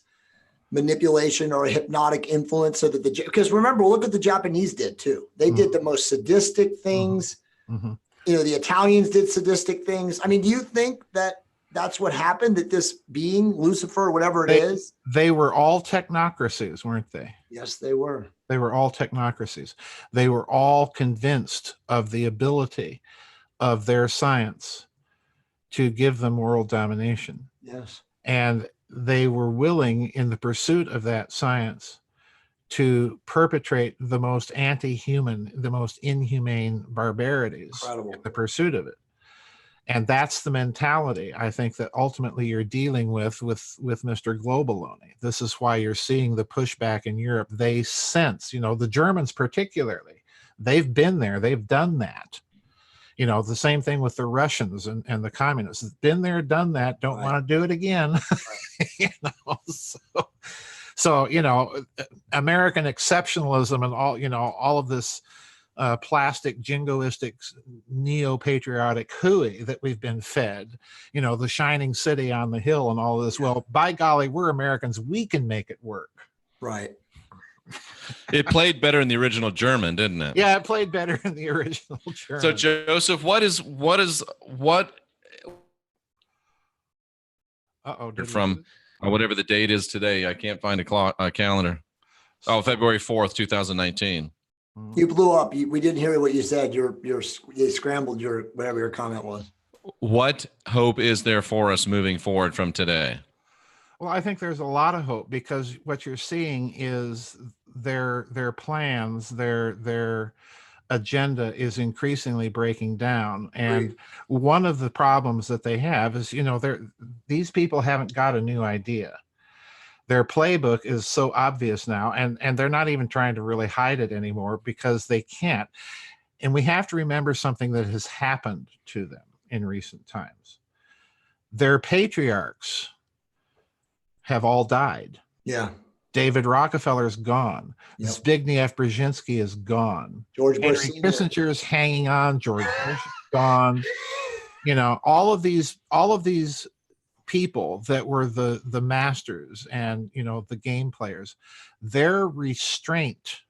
manipulation or a hypnotic influence so that because remember, look what the Japanese did too. They did the most sadistic things. The Italians did sadistic things. I mean, do you think that that's what happened, that this being, Lucifer, whatever it is? They were all technocracies, weren't they? Yes, they were. They were all technocracies. They were all convinced of the ability of their science to give them world domination. Yes. And they were willing, in the pursuit of that science, to perpetrate the most anti-human, the most inhumane barbarities in the pursuit of it. And that's the mentality, I think, that ultimately you're dealing with Mr. Globaloney. This is why you're seeing the pushback in Europe. They sense, the Germans particularly, they've been there, they've done that. The same thing with the Russians and the communists. Been there, done that, don't want to do it again. So American exceptionalism and all of this plastic, jingoistic, neo-patriotic hooey that we've been fed, the shining city on the hill and all of this. Well, by golly, we're Americans. We can make it work. Right. It played better in the original German, didn't it? Yeah, it played better in the original German. So Joseph, what from whatever the date is today? I can't find a calendar. Oh, February 4th, 2019. You blew up. We didn't hear what you said. You scrambled whatever your comment was. What hope is there for us moving forward from today? Well, I think there's a lot of hope, because what you're seeing is their plans, their agenda is increasingly breaking down. And one of the problems that they have is, these people haven't got a new idea. Their playbook is so obvious now, and they're not even trying to really hide it anymore because they can't. And we have to remember something that has happened to them in recent times. Their patriarchs have all died. Yeah. David Rockefeller's gone. Yep. Zbigniew Brzezinski is gone. George Bush Henry Kissinger is hanging on. George Bush is gone. All of these people that were the masters and the game players, their restraint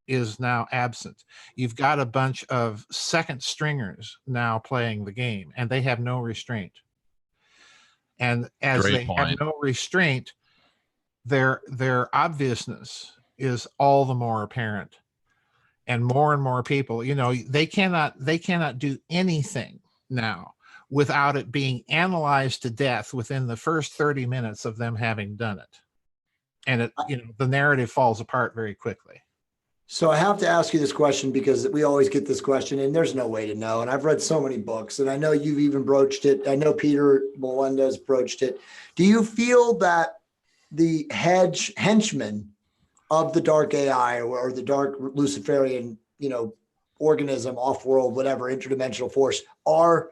is now absent. You've got a bunch of second stringers now playing the game, and they have no restraint. And as they have no restraint, their obviousness is all the more apparent. And more people, they cannot do anything now without it being analyzed to death within the first 30 minutes of them having done it. And the narrative falls apart very quickly. So I have to ask you this question because we always get this question and there's no way to know. And I've read so many books and I know you've even broached it. I know Peter Melendez broached it. Do you feel that the henchmen of the dark AI or the dark Luciferian, organism, off-world, whatever, interdimensional force are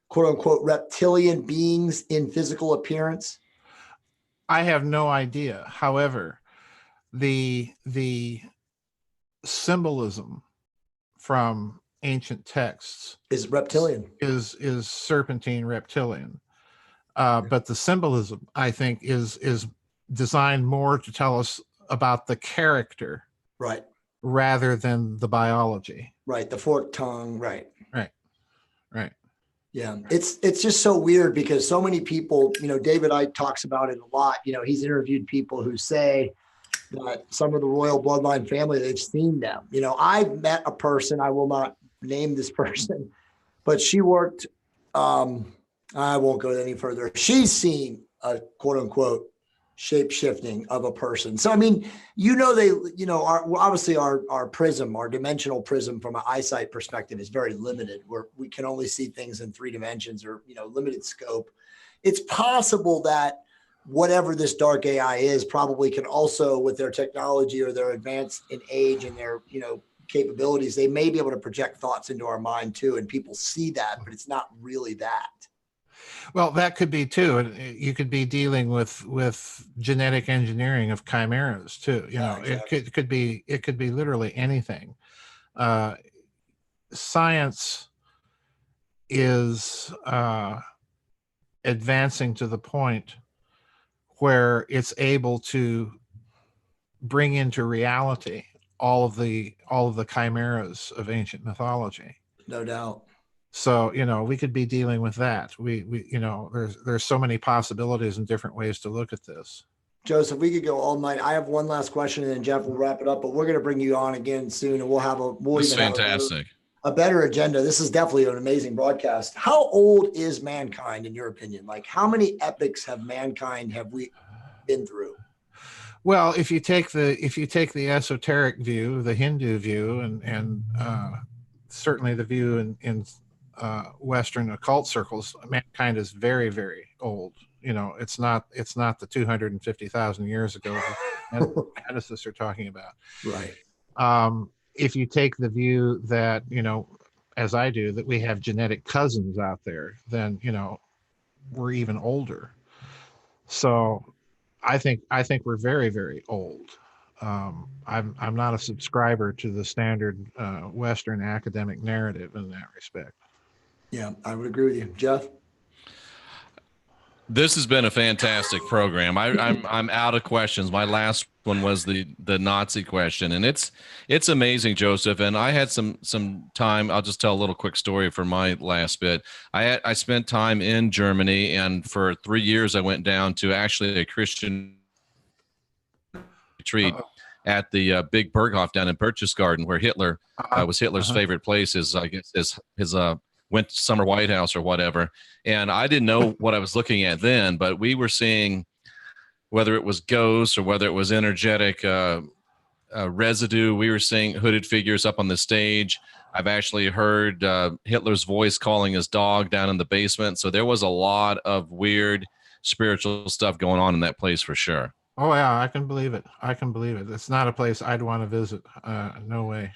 quote unquote reptilian beings in physical appearance? I have no idea. However, the symbolism from ancient texts Is reptilian. is serpentine reptilian. But the symbolism, I think, is designed more to tell us about the character, Right. rather than the biology. Right. The forked tongue. Right. Right. Yeah. It's just so weird because so many people, David Icke talks about it a lot. He's interviewed people who say that some of the royal bloodline family, they've seen them. I've met a person, I will not name this person, but she worked, I won't go any further. She's seen a quote unquote shape shifting of a person. So, I mean, obviously our prism, our dimensional prism from an eyesight perspective is very limited, where we can only see things in 3 dimensions or, limited scope. It's possible that whatever this dark AI is probably can also, with their technology or their advance in age and their, capabilities, they may be able to project thoughts into our mind too. And people see that, but it's not really that. Well, that could be too. And you could be dealing with genetic engineering of chimeras too. Exactly. It could be literally anything. Science is advancing to the point where it's able to bring into reality all of the chimeras of ancient mythology. No doubt. So, we could be dealing with that. We there's so many possibilities and different ways to look at this. Joseph, we could go all night. I have one last question and then Jeff will wrap it up, but we're going to bring you on again soon and we'll That's even fantastic. have a better agenda. This is definitely an amazing broadcast. How old is mankind in your opinion? Like how many epics have we been through? Well, if you take the esoteric view, the Hindu view, and certainly the view in Western occult circles, mankind is very, very old. It's not the 250,000 years ago that geneticists are talking about. Right. If you take the view that, as I do, that we have genetic cousins out there, then, we're even older. So I think we're very, very old. I'm not a subscriber to the standard Western academic narrative in that respect. Yeah, I would agree with you. Jeff? This has been a fantastic program. I'm out of questions. My last one was the Nazi question, and it's amazing, Joseph. And I had some time. I'll just tell a little quick story for my last bit. I spent time in Germany, and for 3 years I went down to actually a Christian retreat at the Big Berghof down in Berchtesgaden, where Hitler was Hitler's favorite place. I guess his went to Summer White House or whatever. And I didn't know what I was looking at then, but we were seeing, whether it was ghosts or whether it was energetic residue, we were seeing hooded figures up on the stage. I've actually heard Hitler's voice calling his dog down in the basement. So there was a lot of weird spiritual stuff going on in that place for sure. Oh yeah, I can believe it. It's not a place I'd want to visit. No way.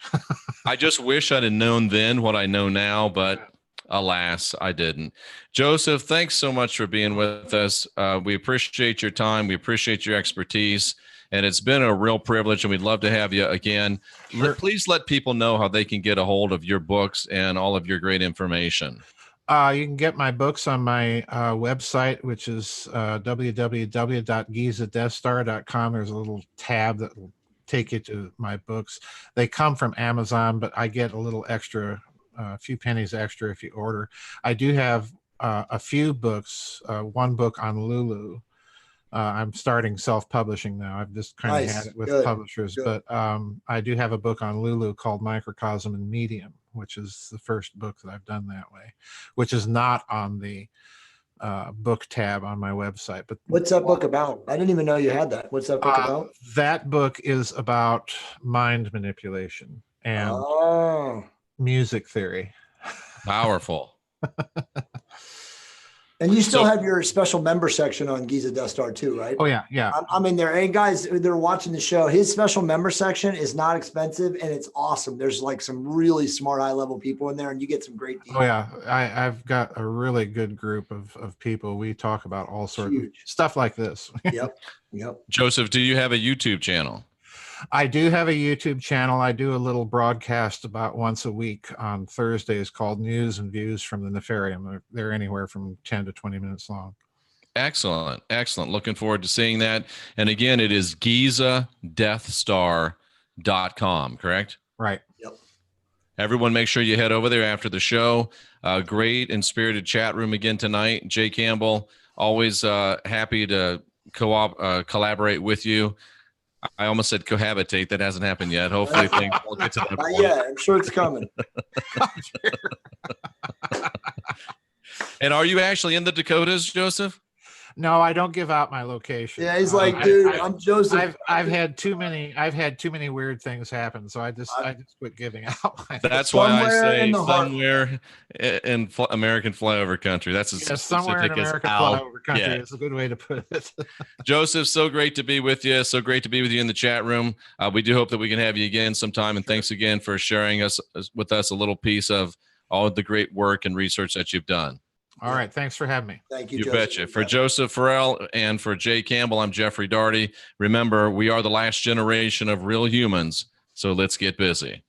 I just wish I'd have known then what I know now, but alas, I didn't. Joseph, thanks so much for being with us. We appreciate your time. We appreciate your expertise. And it's been a real privilege, and we'd love to have you again. Sure. Please let people know how they can get a hold of your books and all of your great information. You can get my books on my website, which is www.gizadeathstar.com. There's a little tab that will take you to my books. They come from Amazon, but I get a little extra, a few pennies extra if you order. I do have a few books, one book on Lulu. I'm starting self-publishing now. I've just kind of had it with publishers, but I do have a book on Lulu called Microcosm and Medium, which is the first book that I've done that way, which is not on the book tab on my website. But What's that book about? I didn't even know you had that. What's that book about? That book is about mind manipulation and music theory. Powerful. And you still have your special member section on Giza Death Star too, right? Oh yeah, yeah. I'm in there. And guys, they're watching the show. His special member section is not expensive and it's awesome. There's like some really smart high level people in there, and you get some great deals. Oh yeah, I've got a really good group of people. We talk about all sorts of stuff like this. Yep. Joseph, do you have a YouTube channel? I do have a YouTube channel. I do a little broadcast about once a week on Thursdays called News and Views from the Nefarium. They're anywhere from 10 to 20 minutes long. Excellent. Excellent. Looking forward to seeing that. And again, it is GizaDeathStar.com, correct? Right. Yep. Everyone, make sure you head over there after the show. Great and spirited chat room again tonight. Jay Campbell, always happy to collaborate with you. I almost said cohabitate. That hasn't happened yet. Hopefully things will get to that point. Yeah, I'm sure it's coming. And are you actually in the Dakotas, Joseph? No, I don't give out my location. Yeah, he's like, dude, I'm Joseph. I've had too many weird things happen, so I just quit giving out. That's why I say somewhere in American flyover country. That's somewhere in American flyover country. Yeah. It's a good way to put it. Joseph, so great to be with you. So great to be with you in the chat room. We do hope that we can have you again sometime. And thanks again for sharing with us a little piece of all of the great work and research that you've done. All right. Thanks for having me. Thank you, You betcha. For Joseph Farrell and for Jay Campbell, I'm Jeffrey Daugherty. Remember, we are the last generation of real humans, so let's get busy.